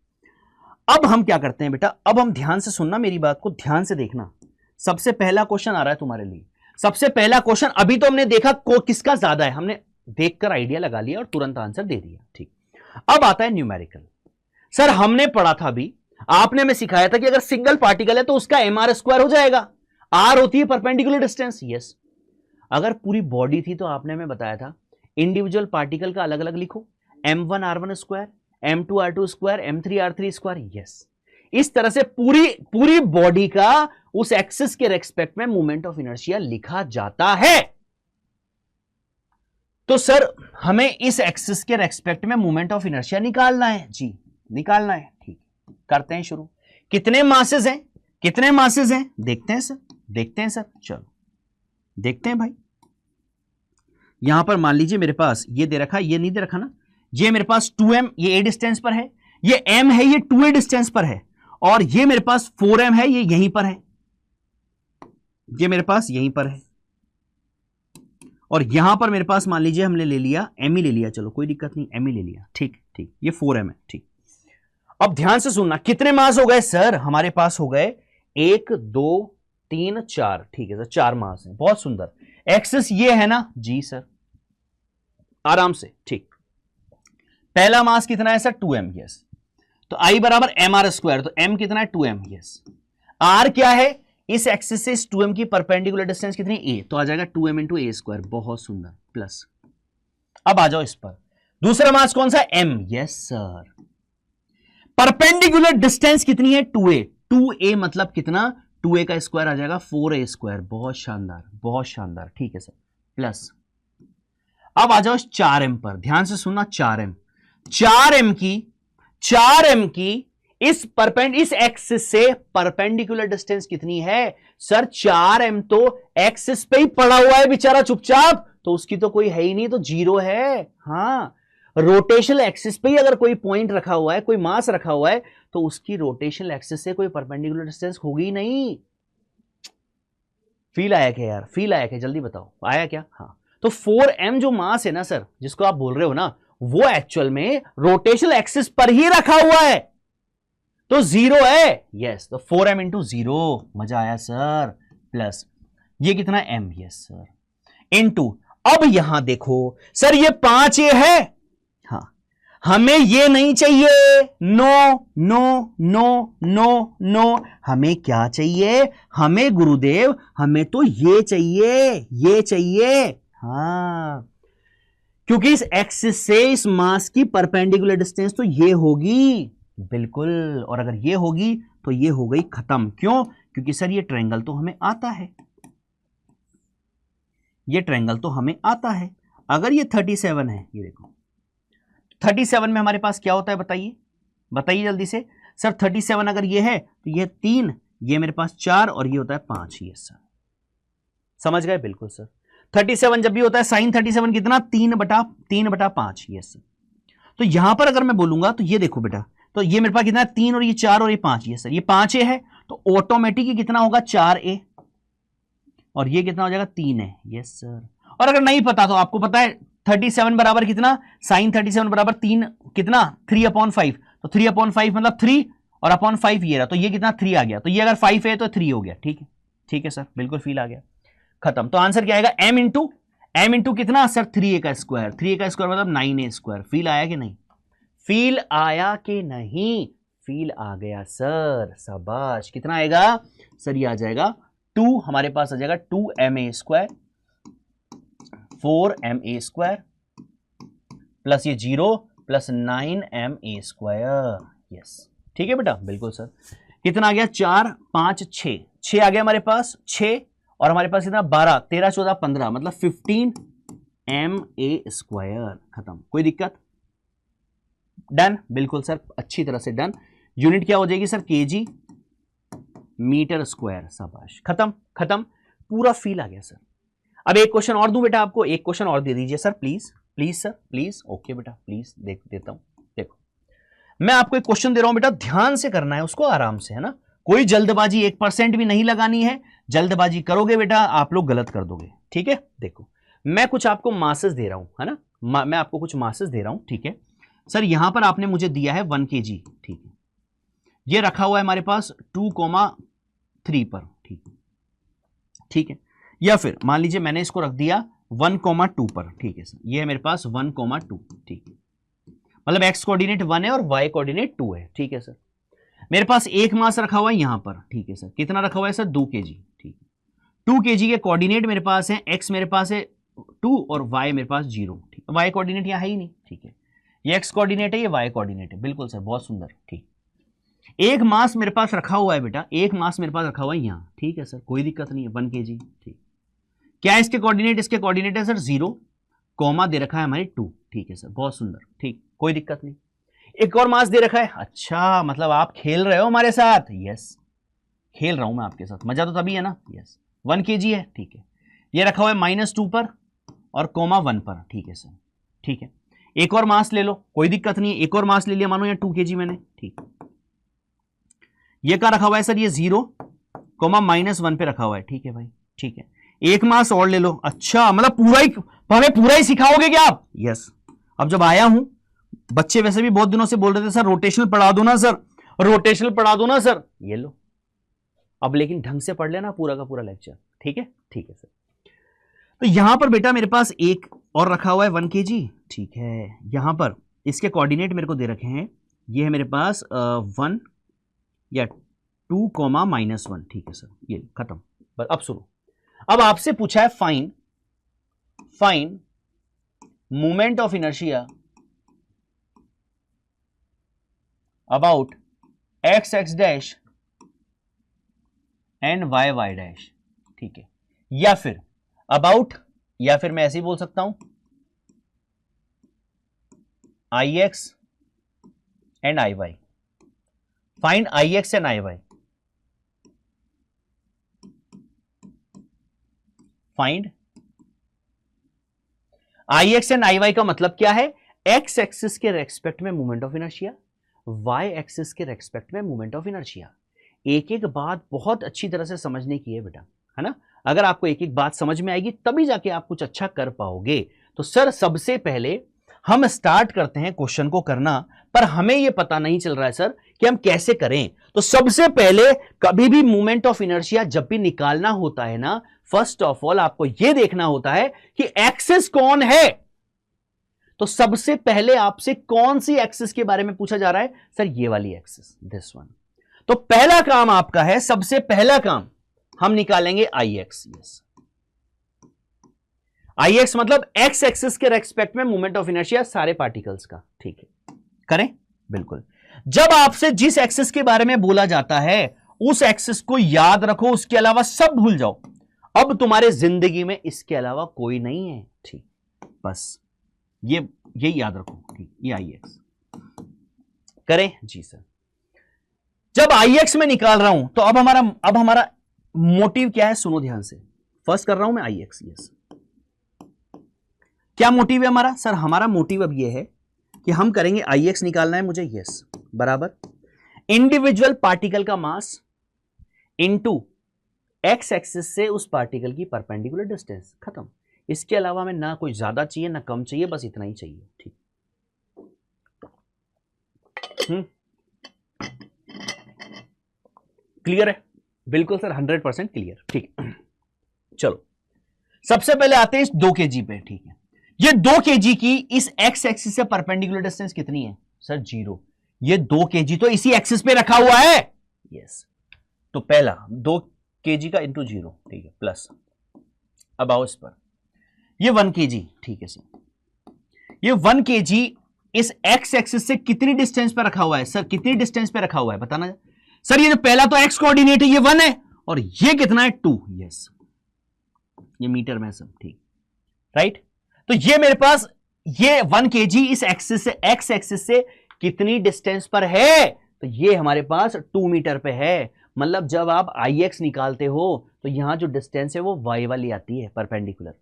अब हम क्या करते हैं बेटा, अब हम ध्यान से सुनना, मेरी बात को ध्यान से देखना। सबसे पहला क्वेश्चन आ रहा है तुम्हारे लिए। सबसे पहला क्वेश्चन, अभी तो हमने देखा किसका ज्यादा है, हमने देखकर आइडिया लगा लिया और तुरंत आंसर दे दिया। ठीक, अब आता है न्यूमेरिकल। सर हमने पढ़ा था अभी, आपने हमें सिखाया था कि अगर सिंगल पार्टिकल है तो उसका mr स्क्वायर हो जाएगा, r होती है परपेंडिकुलर डिस्टेंस। यस, अगर पूरी बॉडी थी तो आपने हमें बताया था इंडिविजुअल पार्टिकल का अलग अलग लिखो, m1 r1 square, m2 r2 square, m3 r3 square. Yes, इस तरह से पूरी बॉडी का उस एक्सिस के रेस्पेक्ट में मूवमेंट ऑफ इनर्शिया लिखा जाता है। तो सर हमें इस एक्सिस के रेस्पेक्ट में मूवमेंट ऑफ इनर्शिया निकालना है। जी, निकालना है। ठीक, करते हैं शुरू। कितने मासेस हैं, कितने मासेस हैं? देखते हैं सर, देखते हैं सर, चलो देखते हैं भाई। यहां पर मान लीजिए मेरे पास ये दे रखा, ये नहीं दे रखा ना, ये मेरे पास 2m, ये a डिस्टेंस पर है, ये m है, ये 2a डिस्टेंस पर है, और ये मेरे पास 4m है, ये यहीं पर है, ये मेरे पास यहीं पर है, और यहां पर मेरे पास मान लीजिए हमने ले लिया m ही ले लिया, चलो कोई दिक्कत नहीं, m ही ले लिया। ठीक ठीक, ये 4m है। ठीक, अब ध्यान से सुनना, कितने मास हो गए सर? हमारे पास हो गए 1 2 3 4, ठीक है सर, 4 मास है, बहुत सुंदर। एक्सिस ये है ना जी सर, आराम से, ठीक। पहला मास कितना है सर 2m, यस। तो I बराबर mr², तो m कितना है 2m, यस। r क्या है, इस एक्सिस से इस 2m की परपेंडिकुलर डिस्टेंस कितनी a, तो आ जाएगा 2m × a², बहुत सुंदर, प्लस। अब आ जाओ इस पर, दूसरा मास कौन सा, m, yes sir. Perpendicular distance कितनी है 2a, 2a मतलब कितना, 2a का स्क्वायर आ जाएगा 4a², बहुत शानदार, बहुत शानदार, ठीक है सर, प्लस। अब आ जाओ 4m पर, ध्यान से सुनना, 4m की इस एक्सिस से परपेंडिकुलर डिस्टेंस कितनी है सर, 4m तो एक्सिस पे ही पड़ा हुआ है बेचारा चुपचाप, तो उसकी तो कोई है ही नहीं, तो 0 है। हाँ, रोटेशनल एक्सिस पे ही अगर कोई पॉइंट रखा हुआ है, कोई मास रखा हुआ है, तो उसकी रोटेशनल एक्सिस से कोई परपेंडिकुलर डिस्टेंस होगी नहीं। फील आया क्या यार, फील आया क्या, जल्दी बताओ, आया क्या। हाँ, तो 4m जो मास है ना सर, जिसको आप बोल रहे हो ना, वो एक्चुअल में रोटेशनल एक्सिस पर ही रखा हुआ है, तो 0 है, यस। तो 4m × 0, मजा आया सर, प्लस ये कितना m, यस सर, इनटू, अब यहां देखो सर ये 5a है, हाँ, हमें ये नहीं चाहिए, no no no no no, हमें क्या चाहिए, हमें गुरुदेव, हमें तो ये चाहिए, ये चाहिए, हाँ, क्योंकि इस एक्सिस से इस मास की परपेंडिकुलर डिस्टेंस तो ये होगी, बिल्कुल, और अगर ये होगी तो ये हो गई खत्म। क्यों, क्योंकि सर ये ट्रायंगल तो हमें आता है, ये ट्रायंगल तो हमें आता है। अगर ये 37 है, ये देखो 37 में हमारे पास क्या होता है, बताइए, बताइए जल्दी से सर। 37 अगर ये है तो ये 3, ये मेरे पास 4 और ये होता है 5, ये सर, समझ गए, बिल्कुल सर। 37 जब भी होता है साइन 37 कितना, 3/5, ये सर। तो यहां पर अगर मैं बोलूंगा तो ये देखो बेटा, तो ये मेरे पास कितना है 3 और ये 4 और ये 5, ये सर, ये 5a है, तो ऑटोमेटिक कितना होगा 4a, और ये कितना हो जाएगा 3a, यस सर। और अगर नहीं पता तो आपको पता है 37 बराबर कितना, साइन 37 बराबर 3 कितना 3/5, तो 3/5 मतलब 3 और अपॉन 5 ये रहा, तो ये कितना 3 आ गया, तो ये अगर 5 है तो 3 हो गया, ठीक है, ठीक है सर, बिल्कुल फील आ गया, खत्म। तो आंसर क्या आएगा, m इंटू कितना सर 3a का स्क्वायर, 3a का स्क्वायर मतलब 9a²। फील आया कि नहीं, फील आया कि नहीं, फील आ गया सर, शाबाश। कितना आएगा सर, ये आ जाएगा 2, हमारे पास आ जाएगा 2ma², 4ma² प्लस ये 0 प्लस 9ma², यस, ठीक है बेटा, बिल्कुल सर। कितना आ गया, 4 5 6 आ गया हमारे पास, 6 और हमारे पास कितना 12 13 14 15 मतलब 15ma², खत्म, कोई दिक्कत, डन, बिल्कुल सर, अच्छी तरह से डन। यूनिट क्या हो जाएगी सर, केजी मीटर स्क्वायर, शाबाश, खत्म खत्म, पूरा फील आ गया सर। अब एक क्वेश्चन और दूं बेटा आपको, एक क्वेश्चन और दे दीजिए sir, please please sir, please, okay बेटा, प्लीज देता हूं। देखो मैं आपको एक क्वेश्चन दे रहा हूं बेटा, ध्यान से करना है उसको, आराम से, है ना, कोई जल्दबाजी 1% भी नहीं लगानी है, जल्दबाजी करोगे बेटा आप लोग गलत कर दोगे, ठीक है। देखो मैं कुछ आपको मासेस दे रहा हूं, है ना, मैं आपको कुछ मासेस दे रहा हूं, ठीक है सर। यहां पर आपने मुझे दिया है 1 kg, ठीक है, ये रखा हुआ है हमारे पास 2,3 पर, ठीक है, ठीक है, या फिर मान लीजिए मैंने इसको रख दिया 1,2 पर, ठीक है सर, ये है मेरे पास 1,2, ठीक है, मतलब x कोऑर्डिनेट 1 है और y कोऑर्डिनेट 2 है, ठीक है सर। मेरे पास एक मास रखा हुआ है यहां पर, ठीक है सर, कितना रखा हुआ है सर 2 kg, ठीक है, 2 kg के कोऑर्डिनेट मेरे पास है, x मेरे पास है 2 और y मेरे पास 0, ठीक है, y कोऑर्डिनेट यहां है ही नहीं, ठीक है, ये x कोऑर्डिनेट है, ये y कोऑर्डिनेट है, बिल्कुल सर, बहुत सुंदर, ठीक। एक मास मेरे पास रखा हुआ है बेटा, एक मास मेरे पास रखा हुआ है यहां, ठीक है सर, कोई दिक्कत नहीं है, 1 kg, ठीक। क्या है इसके कोऑर्डिनेट, इसके कोऑर्डिनेट है सर 0, कॉमा दे रखा है हमारे 2, ठीक है सर, बहुत सुंदर, ठीक, कोई दिक्कत नहीं। एक और मास दे रखा है, अच्छा मतलब आप खेल रहे हो हमारे साथ, यस, खेल रहा हूं मैं आपके साथ, मजा तो तभी है ना, यस, 1 kg है, ठीक है, ये रखा हुआ है -2 पर और कॉमा 1 पर, ठीक है सर, ठीक है। एक और मास ले लो, कोई दिक्कत नहीं है, एक और मास ले लिया, मानो ये 2 kg मैंने, ठीक, ये क्या रखा हुआ है सर, ये 0, -1 पे रखा हुआ है, ठीक है भाई, ठीक है। एक मास और ले लो, अच्छा मतलब हमें पूरा ही सिखाओगे क्या आप, यस। अब जब आया हूं, बच्चे वैसे भी बहुत दिनों से बोल रहे थे सर रोटेशनल पढ़ा दो ना सर, रोटेशनल पढ़ा दो ना सर, ये लो अब लेकिन ढंग से पढ़ लेना पूरा का पूरा लेक्चर, ठीक है? ठीक है सर। तो यहां पर बेटा मेरे पास एक और रखा हुआ है 1 kg, ठीक है। यहां पर इसके कोऑर्डिनेट मेरे को दे रखे हैं, ये है मेरे पास 1 या 2, -1, ठीक है सर, ये खत्म। बस अब सुनो, अब आपसे पूछा है fine moment of inertia about x dash and y dash, ठीक है। या फिर अबाउट, या फिर मैं ऐसे ही बोल सकता हूं ix and iy, find ix and iy, find ix and iy का मतलब क्या है? x एक्सिस के रेस्पेक्ट में moment of inertia, y axis के रेस्पेक्ट में मोमेंट ऑफ इनर्शिया। एक एक बात बहुत अच्छी तरह से समझने की है बेटा, है ना? अगर आपको एक एक बात समझ में आएगी तभी जाके आप कुछ अच्छा कर पाओगे। तो सर सबसे पहले हम स्टार्ट करते हैं क्वेश्चन को करना, पर हमें यह पता नहीं चल रहा है सर कि हम कैसे करें। तो सबसे पहले कभी भी मोमेंट ऑफ इनर्शिया जब भी निकालना होता है ना, फर्स्ट ऑफ ऑल आपको यह देखना होता है कि एक्सिस कौन है। तो सबसे पहले आपसे कौन सी एक्सिस के बारे में पूछा जा रहा है? सर ये वाली एक्सिस, दिस वन। तो पहला काम आपका है, सबसे पहला काम हम निकालेंगे ix। यस, ix मतलब x एक्सिस के रेस्पेक्ट में मोमेंट ऑफ इनर्शिया सारे पार्टिकल्स का, ठीक है? करें, बिल्कुल। जब आपसे जिस एक्सिस के बारे में बोला जाता है उस एक्सिस को याद रखो, उसके अलावा सब भूल जाओ। अब तुम्हारे जिंदगी में इसके अलावा कोई नहीं है, ठीक? बस ये याद रखो, ठीक? ये ix करें जी सर। जब ix में निकाल रहा हूं तो अब हमारा मोटिव क्या है? सुनो ध्यान से, फर्स्ट कर रहा हूं मैं ix। यस, क्या मोटिव है हमारा? सर हमारा मोटिव अब ये है कि हम करेंगे ix निकालना है मुझे, यस, बराबर इंडिविजुअल पार्टिकल का मास इनटू x एक्सिस से उस पार्टिकल की परपेंडिकुलर डिस्टेंस, खत्म। इसके अलावा हमें ना कोई ज्यादा चाहिए ना कम चाहिए, बस इतना ही चाहिए, ठीक? क्लियर है? बिल्कुल सर, 100% क्लियर, ठीक। चलो सबसे पहले आते हैं इस 2 kg पे, ठीक है? ये 2 kg की इस x एक्सिस से परपेंडिकुलर डिस्टेंस कितनी है? सर 0। ये 2 kg तो इसी एक्सिस पे रखा हुआ है, यस। तो पहला 2 kg का इंटू 0, ठीक है, प्लस अब आओ इस पर, ये 1 kg, ठीक है सर। ये 1 kg इस x एक्सिस से कितनी डिस्टेंस पे रखा हुआ है? सर कितनी डिस्टेंस पे रखा हुआ है बताना। सर ये जो पहला तो x कोऑर्डिनेट है, ये 1 है, और ये कितना है? 2, यस, ये मीटर में सब, ठीक, राइट? तो ये मेरे पास ये 1 kg इस एक्सिस से, x एक्सिस से कितनी डिस्टेंस पर है? तो ये हमारे पास 2 मीटर पे है। मतलब जब आप ix निकालते हो तो यहां जो डिस्टेंस है वो y वाली आती है, परपेंडिकुलर।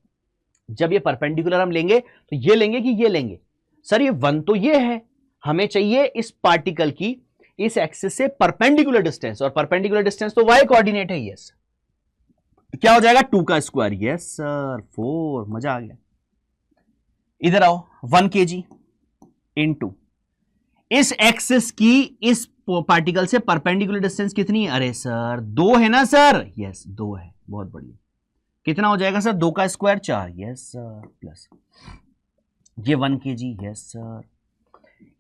जब ये परपेंडिकुलर हम लेंगे तो ये लेंगे कि ये लेंगे? सर ये 1 तो ये है, हमें चाहिए इस पार्टिकल की इस एक्सिस से परपेंडिकुलर डिस्टेंस, और परपेंडिकुलर डिस्टेंस तो y कोऑर्डिनेट है, यस। क्या हो जाएगा? 2 का स्क्वायर, यस सर, 4, मजा आ गया। इधर आओ, 1 kg इनटू इस एक्सिस की इस पार्टिकल से परपेंडिकुलर डिस्टेंस कितनी है? अरे सर 2 है ना सर, यस 2 है, बहुत बढ़िया। कितना हो जाएगा सर? 2 का स्क्वायर 4, यस सर, प्लस ये 1 kg, यस सर।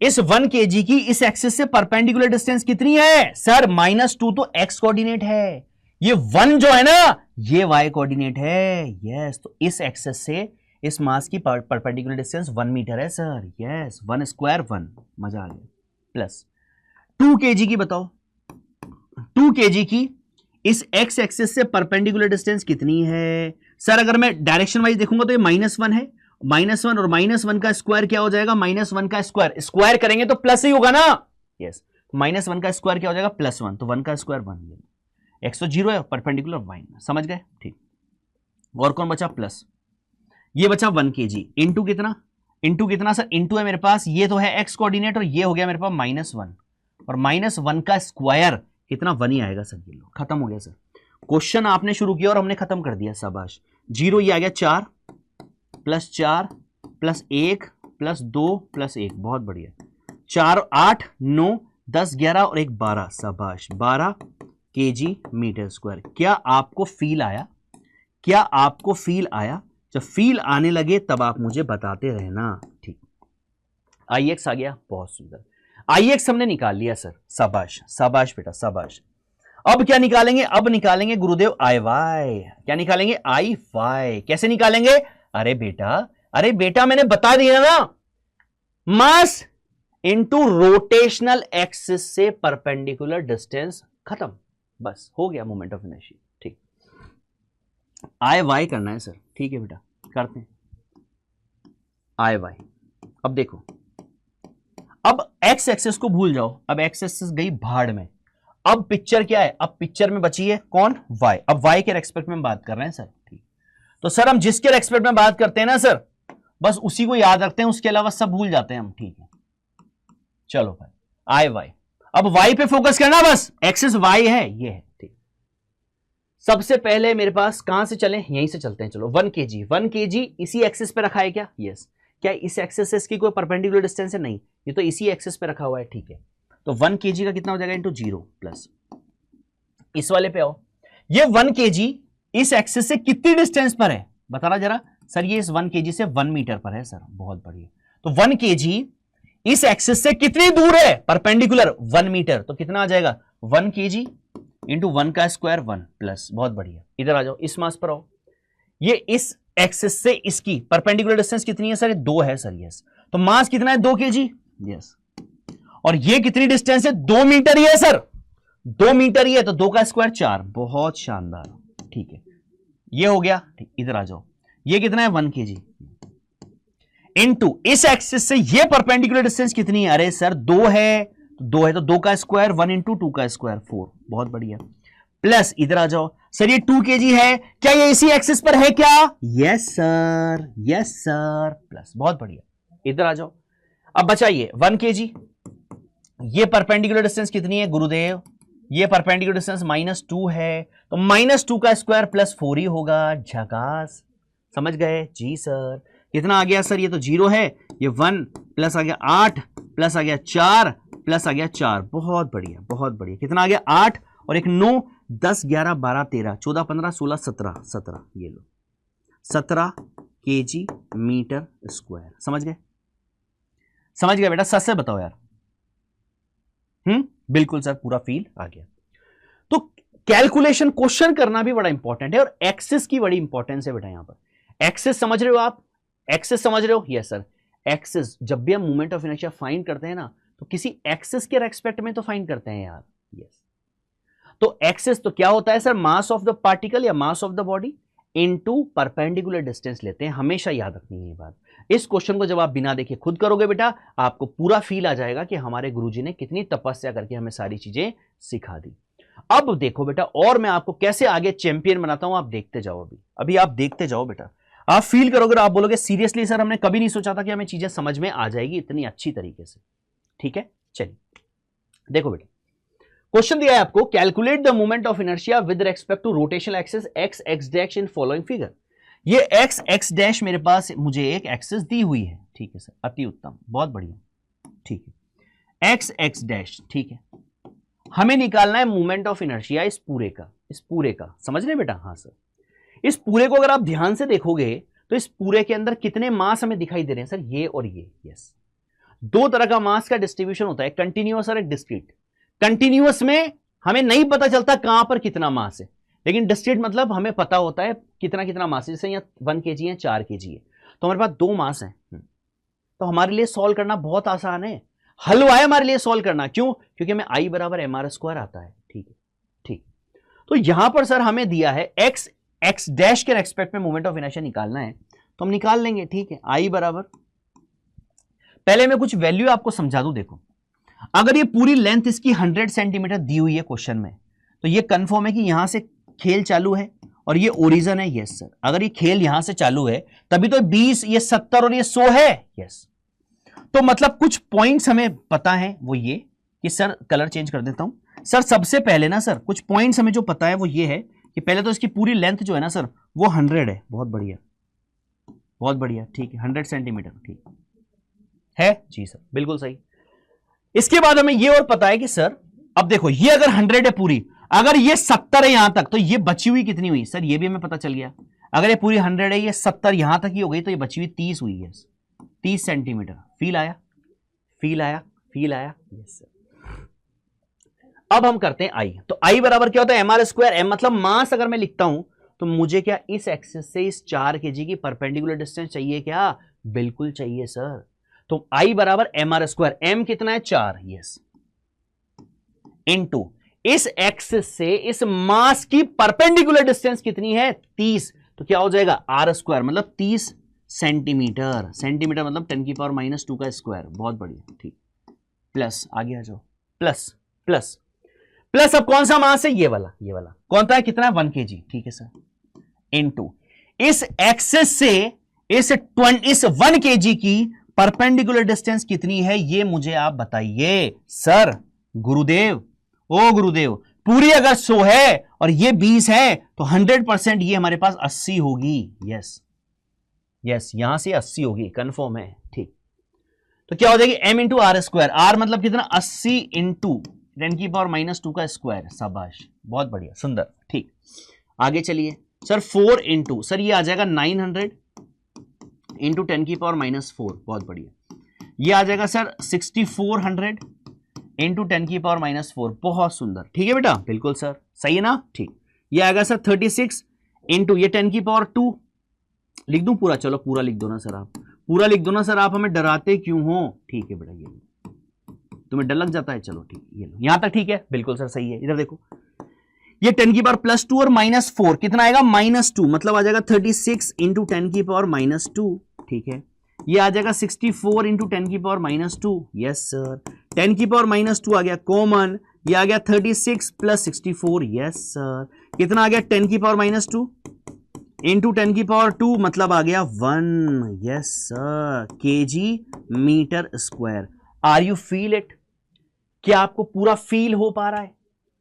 इस 1 kg की इस एक्सिस से परपेंडिकुलर डिस्टेंस कितनी है? सर -2 तो x कोऑर्डिनेट है, ये 1 जो है ना ये y कोऑर्डिनेट है, यस। तो इस एक्सिस से इस मास की परपेंडिकुलर डिस्टेंस 1 मीटर है सर, यस, 1 स्क्वायर 1, मजा आ गया। प्लस 2 kg की बताओ, 2 kg की इस x एक्सिस से परपेंडिकुलर डिस्टेंस कितनी है? सर अगर मैं डायरेक्शन वाइज देखूंगा तो ये -1 है, -1 और -1 का स्क्वायर क्या हो जाएगा? -1 का स्क्वायर, स्क्वायर करेंगे तो प्लस ही होगा ना, यस। -1 का स्क्वायर क्या हो जाएगा? +1, तो 1 का स्क्वायर 1, x तो 0 है, परपेंडिकुलर y, समझ गए, ठीक। और कौन बचा? प्लस ये बचा 1 kg इंटू कितना? इंटू कितना सर? इंटू है मेरे पास, ये तो है x कोऑर्डिनेट और ये हो गया मेरे पास -1, और -1 का स्क्वायर कितना? 1 ही आएगा सर, ये लो, खत्म हो गया सर। क्वेश्चन आपने शुरू किया और हमने खत्म कर दिया, शाबाश। 0 ये आ गया 4 + 4 + 1 + 2 + 1, बहुत बढ़िया। 4 8 9 10 11 और 1 12, शाबाश। 12 केजी मीटर स्क्वायर। क्या आपको फील आया? क्या आपको फील आया? जब फील आने लगे तब आप मुझे बताते रहना। ठीक, IX आ गया, बहुत सुंदर। IX हमने निकाल लिया सर, शाबाश शाबाश बेटा शाबाश। अब क्या निकालेंगे? अब निकालेंगे गुरुदेव IY। क्या निकालेंगे? IY। कैसे निकालेंगे? अरे बेटा मैंने बता दिया ना, मास इनटू रोटेशनल एक्सिस से परपेंडिकुलर डिस्टेंस, खत्म, बस हो गया मोमेंट ऑफ इनर्शिया। ठीक, IY करना है सर, ठीक है बेटा, करते हैं IY। अब देखो, अब एक्स एक्सिस को भूल जाओ, अब एक्स एक्सिस गई भाड़ में। अब पिक्चर क्या है? अब पिक्चर में बची है कौन? Y। अब Y के रेस्पेक्ट में बात कर रहे हैं सर। ठीक, तो सर हम जिसके रेस्पेक्ट में बात करते हैं ना सर, बस उसी को याद रखते हैं, उसके अलावा सब भूल जाते हैं हम। ठीक है, चलो भाई IY। अब Y पे फोकस करना, बस एक्सिस Y है, ये है। ठीक, सबसे पहले मेरे पास कहां से चलें? यहीं से चलते हैं, चलो। 1 kg इसी एक्सिस पे रखा है क्या? यस। क्या इस एक्सिस से इसकी कोई परपेंडिकुलर डिस्टेंस है? नहीं, ये तो इसी एक्सिस पे रखा हुआ है। ठीक है, तो 1 kg का कितना हो जाएगा? इंटू 0 प्लस इस वाले पे आओ। ये 1 kg इस एक्सिस से कितनी डिस्टेंस पर है बताना जरा। सर ये इस 1 kg से 1 मीटर पर है सर, बहुत बढ़िया। तो 1 kg इस एक्सिस से कितनी दूर है? Perpendicular 1 metre. तो कितना आ जाएगा? 1 kg इंटू 1 का स्क्वायर 1 प्लस, बहुत बढ़िया। इधर आ जाओ, इस मास पर आओ। ये इस एक्सिस से इसकी परपेंडिकुलर डिस्टेंस कितनी है सर? 2 है सर, यस। तो मास कितना है? 2 kg, यस। और ये कितनी डिस्टेंस है? 2 मीटर ही है सर, 2 मीटर ही है, तो 2 का स्क्वायर 4, बहुत शानदार। ठीक है, ये हो गया। ठीक, इधर आ जाओ, ये कितना है? 1 kg इनटू इस एक्सिस से ये परपेंडिकुलर डिस्टेंस कितनी है? अरे सर 2 है, तो 2 है तो 2 का स्क्वायर 1 इंटू 2 का स्क्वायर 4, बहुत बढ़िया। प्लस इधर आ जाओ, सर ये 2 kg है, क्या ये इसी एक्सिस पर है क्या? Yes sir, yes sir, plus, बहुत बढ़िया। इधर आ जाओ, अब बचाइए 1 kg। ये परपेंडिकुलर डिस्टेंस कितनी है गुरुदेव? ये परपेंडिकुलर डिस्टेंस -2 है, तो -2 का स्क्वायर प्लस 4 ही होगा। झकास, समझ गए जी सर। कितना आ गया सर? ये तो 0 है, ये 1 प्लस आ गया 8 प्लस आ गया 4 प्लस आ गया 4, बहुत बढ़िया बहुत बढ़िया। कितना आ गया? 8 और एक 9, 10 11 12 13 14 15 16 17, ये लो 17 kg मीटर स्क्वायर। समझ गए? समझ गए बेटा? सच से बताओ यार। बिल्कुल सर, पूरा फील आ गया। तो कैलकुलेशन क्वेश्चन करना भी बड़ा इंपॉर्टेंट है, और एक्सिस की बड़ी इंपॉर्टेंस है बेटा। यहां पर एक्सिस समझ रहे हो आप? एक्सिस समझ रहे हो? Yes sir. एक्सिस, जब भी हम मोमेंट ऑफ इनर्शिया फाइंड करते हैं ना, तो किसी एक्सिस के रेस्पेक्ट में तो फाइंड करते हैं यार। यस, तो एक्सिस तो क्या होता है sir? Mass of the particle या mass of the body into perpendicular distance लेते हैं, हमेशा याद रखनी है ये बात। इस क्वेश्चन को जब आप बिना देखे खुद करोगे बेटा, आपको पूरा फील आ जाएगा कि हमारे गुरुजी ने कितनी तपस्या करके हमें सारी चीजें सिखा दी। अब देखो बेटा, और मैं आपको कैसे आगे चैंपियन बनाता हूं, आप देखते जाओ। अभी आप देखते जाओ बेटा, आप फील करोगे और आप बोलोगे सीरियसली सर हमने कभी नहीं सोचा था कि हमें चीजें समझ में आ जाएगी इतनी अच्छी तरीके से। ठीक है, चलिए देखो बेटा, क्वेश्चन दिया है आपको, calculate the moment of inertia with respect to rotational axis X X dash in following figure. ये एक्स एक्स डैश मेरे पास मुझे एक एक्सिस दी हुई है। ठीक है सर, अति उत्तम, बहुत बढ़िया। ठीक है, एक्स एक्स डैश, ठीक है। हमें निकालना है मोमेंट ऑफ इनर्शिया इस पूरे का, समझ रहे बेटा? हाँ सर, इस पूरे को अगर आप ध्यान से देखोगे तो इस पूरे के अंदर कितने मास हमें दिखाई दे रहे हैं सर? ये और ये। यस, 2 तरह का मास का डिस्ट्रीब्यूशन होता है, कंटिन्यूअस और एक डिस्क्रीट। कंटिन्यूअस में हमें नहीं पता चलता कहां पर कितना मास है, लेकिन डिस्क्रीट मतलब हमें पता होता है कितना कितना मास है। जैसे यहाँ 1 kg है, 4 kg है, तो हमारे पास 2 मास हैं। तो हमारे लिए सॉल्व करना बहुत आसान है, हलवा है हमारे लिए सॉल्व करना। क्यों? क्योंकि हमें I बराबर mr² आता है। ठीक है, ठीक। तो यहां पर सर हमें दिया है एक्स एक्स डैश के रेस्पेक्ट में मोमेंट ऑफ इनर्शिया निकालना है, तो हम निकाल लेंगे। ठीक है, I बराबर, पहले मैं कुछ वैल्यू आपको समझा दूं। देखो, अगर ये पूरी लेंथ इसकी 100 सेंटीमीटर दी हुई है क्वेश्चन में, तो ये कंफर्म है कि यहां से खेल चालू है और ये ओरिजिन है। यस सर, अगर ये खेल यहां से चालू है तभी तो 20, ये 70 और ये 100 है। यस, तो मतलब कुछ पॉइंट्स हमें पता है, वो ये कि सर कलर चेंज कर देता हूं सर। सबसे पहले ना सर कुछ पॉइंट्स हमें जो पता है वो ये है कि पहले तो इसकी पूरी लेंथ जो है ना सर वो 100 है। बहुत बढ़िया, बहुत बढ़िया। ठीक है, 100 सेंटीमीटर ठीक है जी सर, बिल्कुल सही। इसके बाद हमें ये और पता है कि सर अब देखो, ये अगर 100 है पूरी, अगर ये 70 है यहां तक, तो ये बची हुई कितनी हुई सर, ये भी हमें पता चल गया। अगर ये पूरी 100 है, ये 70 यहां तक ही हो गई, तो ये बची हुई 30 हुई है, 30 सेंटीमीटर। फील आया, फील आया, फील आया, यस सर। अब हम करते हैं आई। तो आई बराबर क्या होता है, mr स्क्वायर। एम मतलब मास अगर मैं लिखता हूं तो मुझे क्या इस एक्सिस से इस 4 kg की परपेंडिकुलर डिस्टेंस चाहिए क्या, बिल्कुल चाहिए सर। तो आई बराबर mr स्क्वायर, एम कितना है 4, यस, इनटू इस एक्सिस से इस मास की परपेंडिकुलर डिस्टेंस कितनी है 30, तो क्या हो जाएगा आर स्क्वायर मतलब 30 सेंटीमीटर। सेंटीमीटर मतलब 10⁻² का स्क्वायर। बहुत बढ़िया, ठीक। प्लस आगे आ जाओ, प्लस प्लस प्लस। अब कौन सा मास है, ये वाला, ये वाला कौन सा है, कितना है 1 kg, ठीक है सर, इनटू इस एक्सेस से इस 1 kg की परपेंडिकुलर डिस्टेंस कितनी है, ये मुझे आप बताइए सर। गुरुदेव, ओ गुरुदेव, पूरी अगर 100 है और ये 20 है तो 100% ये हमारे पास 80 होगी। यस यस, यहां से 80 होगी, कंफर्म है, ठीक। तो क्या हो जाएगी m into R square. R मतलब कितना 80 इंटू 10⁻² का स्क्वायर। शाबाश, बहुत बढ़िया, सुंदर, ठीक। आगे चलिए सर, 4 इंटू, सर ये आ जाएगा 900 इंटू 10⁻⁴। बहुत बढ़िया। ये आ जाएगा सर 6400 इंटू 10⁻⁴। बहुत सुंदर, ठीक है बेटा, बिल्कुल सर, सही है ना, ठीक। ये आएगा सर 36 इंटू ये 10⁻²। लिख दूं पूरा, चलो पूरा लिख दो ना सर, आप पूरा लिख दो ना सर, आप हमें डराते क्यों हो, ठीक है बेटा, ये तुम्हें डर लग जाता है, चलो ठीक, ये लो, यहां तक ठीक है, बिल्कुल सर सही है। इधर देखो, ये 10⁻+2 और -4 कितना आएगा -2, मतलब आ जाएगा 36 इंटू 10⁻², ठीक है। ये आ जाएगा 64 इंटू 10⁻², यस सर। 10⁻² आ गया कॉमन, ये आ गया 36 प्लस 64, यस सर। कितना आ गया 10⁻² इंटू 10⁻², मतलब आ गया 1, yes sir, kg metre square. Are you feel it? क्या आपको पूरा फील हो पा रहा है,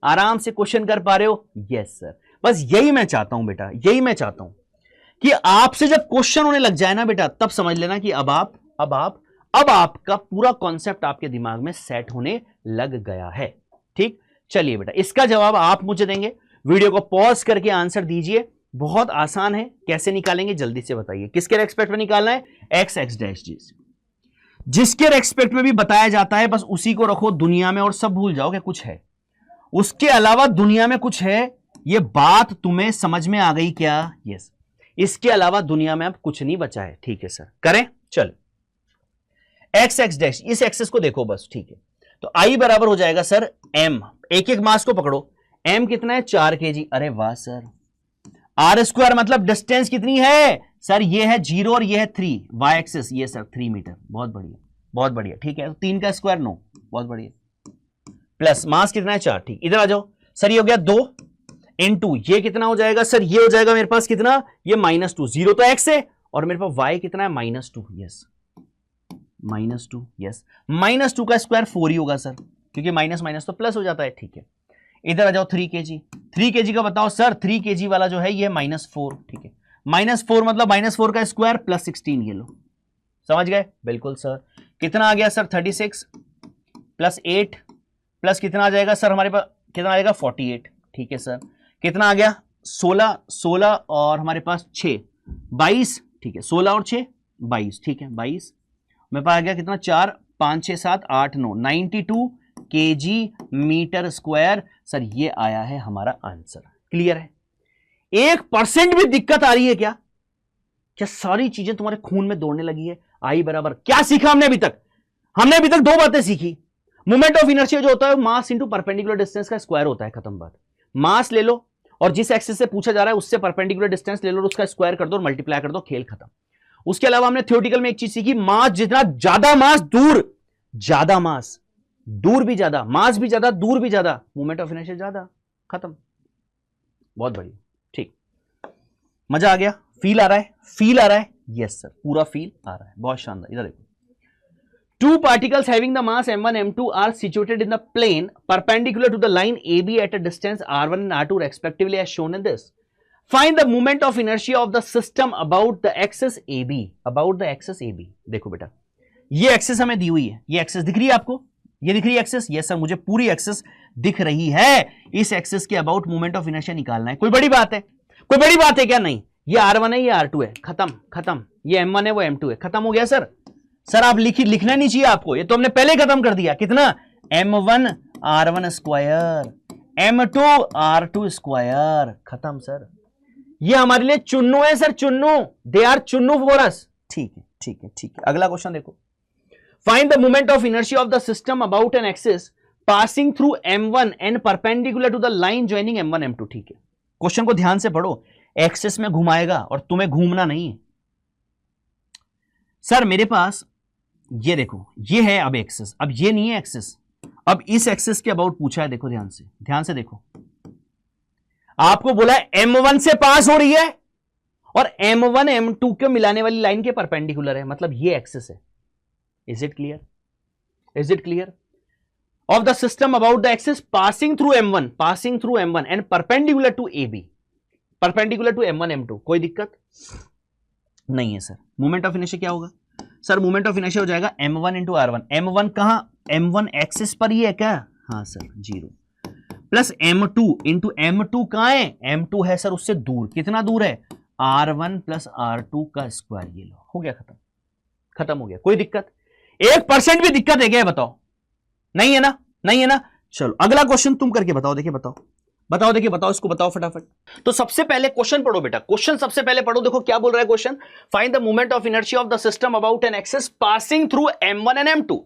आराम से क्वेश्चन कर पा रहे हो? यस सर, बस यही मैं चाहता हूं बेटा, यही मैं चाहता हूं कि आपसे जब क्वेश्चन होने लग जाए ना बेटा, तब समझ लेना कि अब आपका पूरा कॉन्सेप्ट आपके दिमाग में सेट होने लग गया है, ठीक। चलिए बेटा, इसका जवाब आप मुझे देंगे, वीडियो को पॉज करके आंसर दीजिए। बहुत आसान है, कैसे निकालेंगे जल्दी से बताइए। किसके रेस्पेक्ट में निकालना है, एक्स डैश जी, जिसके रेस्पेक्ट में भी बताया जाता है बस उसी को रखो दुनिया में, और सब भूल जाओ कि कुछ है, उसके अलावा दुनिया में कुछ है। ये बात तुम्हें समझ में आ गई क्या? यस, इसके अलावा दुनिया में अब कुछ नहीं बचा है, ठीक है सर, करें, चल। एक्स डैश, इस एक्सेस को देखो बस, ठीक है। तो आई बराबर हो जाएगा सर एम, एक एक मास को पकड़ो, एम कितना है 4 kg। अरे वाह सर। आर स्क्वायर मतलब डिस्टेंस कितनी है सर, ये है 0 और ये है 3, वाई एक्सिस ये सर 3 मीटर। बहुत बढ़िया, बहुत बढ़िया, ठीक है। 3 का स्क्वायर 9, बहुत बढ़िया, प्लस मास कितना है 4, ठीक। इधर आ जाओ सर, ये हो गया 2 इंटू ये कितना हो जाएगा सर, ये हो जाएगा मेरे पास कितना, ये -2, 0 तो एक्स है और मेरे पास वाई कितना है -2, यस, -2, यस। -2 का स्क्वायर 4 ही होगा सर, क्योंकि माइनस माइनस तो प्लस हो जाता है, ठीक है। इधर आ जाओ 3 kg, 3 kg का बताओ सर, 3 kg वाला जो है ये -4, ठीक है। -4 मतलब -4 का स्क्वायर प्लस 16, ये लो, समझ गए, बिल्कुल सर। कितना आ गया सर 36 प्लस 8 प्लस कितना आ जाएगा सर, हमारे पास कितना आएगा 48, ठीक है सर। कितना आ गया 16 और हमारे पास 6 22, ठीक है, 16 और 6 22, ठीक है, 22। मेरे पास आ गया कितना 4 5 6 7 8 9, 92 kg मीटर स्क्वायर। सर ये आया है हमारा आंसर, क्लियर है? 1% भी दिक्कत आ रही है क्या? क्या सारी चीजें तुम्हारे खून में दौड़ने लगी है? आई बराबर क्या सीखा हमने अभी तक? हमने अभी तक 2 बातें सीखी। मोमेंट ऑफ इनर्शिया जो होता है मास इंटू परपेंडिकुलर डिस्टेंस का स्क्वायर होता है, खत्म बात। मास ले लो और जिस एक्सिस से पूछा जा रहा है उससे परपेंडिकुलर डिस्टेंस ले लो, उसका स्क्वायर कर दो और मल्टीप्लाई कर दो, खेल खत्म। उसके अलावा हमने थ्योरेटिकल में एक चीज सीखी, मास जितना ज्यादा मास दूर, ज्यादा मास दूर भी ज्यादा, मास भी ज्यादा दूर भी ज्यादा, मोमेंट ऑफ इनर्शिया ज्यादा, खत्म। बहुत बढ़िया, ठीक, मजा आ गया, फील आ रहा है, फील आ रहा है, यस सर, पूरा फील आ रहा है, बहुत शानदार। इधर देखो, 2 particles having the mass m1 m2 are situated in the plane perpendicular to the line AB at a distance r1 and r2 respectively as shown in this. Find the moment of inertia of the system about the axis AB. About the axis AB. देखो बेटा, ये axis हमें दी हुई है, ये axis दिख रही है आपको, ये दिख रही है एक्सिस? यस सर, मुझे पूरी एक्सिस दिख रही है। इस एक्सिस के अबाउट मोमेंट ऑफ इनर्शिया निकालना है। कोई बड़ी बात है? कोई बड़ी बात है क्या? नहीं। ये R1 है, ये R2 है, खत्म खत्म। ये M1 है, वो M2 है, खत्म हो गया सर। सर आप लिखना नहीं चाहिए आपको, ये तो हमने पहले खत्म कर दिया। कितना? M1 R1 square, M2 R2 square, खत्म सर। ये हमारे लिए चुन्नू है सर, चुन्नू। दे आर चुन्नू फॉर अस। ठीक है ठीक है ठीक है। अगला क्वेश्चन देखो। Find the moment of inertia of the system about an axis passing through M1 and perpendicular to the line joining M1 M2। ठीक है, क्वेश्चन को ध्यान से पढ़ो। एक्सिस में घुमाएगा और तुम्हें घूमना नहीं है। सर मेरे पास ये देखो, ये है अब एक्सिस, अब ये नहीं है एक्सिस। अब इस एक्सिस के अबाउट पूछा है, देखो ध्यान से देखो। आपको बोला है M1 से पास हो रही है और M1 M2 को मिलाने वाली लाइन के परपेंडिकुलर है, मतलब ये एक्सिस है। Is it clear? Is it clear? Of the system about the axis passing through M1 and perpendicular to AB, perpendicular to M1 M2। कोई दिक्कत नहीं है सर। मोमेंट ऑफ इनर्शिया क्या होगा सर? मोमेंट ऑफ इनर्शिया हो जाएगा M1 into R1। M1 कहां? M1 axis पर ही है क्या? हाँ sir, 0 plus M2 into M2 कहां है? M2 है सर उससे दूर। कितना दूर है? R1 प्लस R2 का स्क्वायर। ये लो, हो गया खत्म, खत्म हो गया। कोई दिक्कत? 1% भी दिक्कत है क्या? बताओ। नहीं है ना? नहीं है ना? चलो अगला क्वेश्चन तुम करके बताओ। देखिए बताओ इसको बताओ फटाफट। तो सबसे पहले क्वेश्चन पढ़ो बेटा, क्वेश्चन सबसे पहले पढ़ो। देखो क्या बोल रहा है question. Find the moment of inertia of the system about an axis passing through M1 and M2।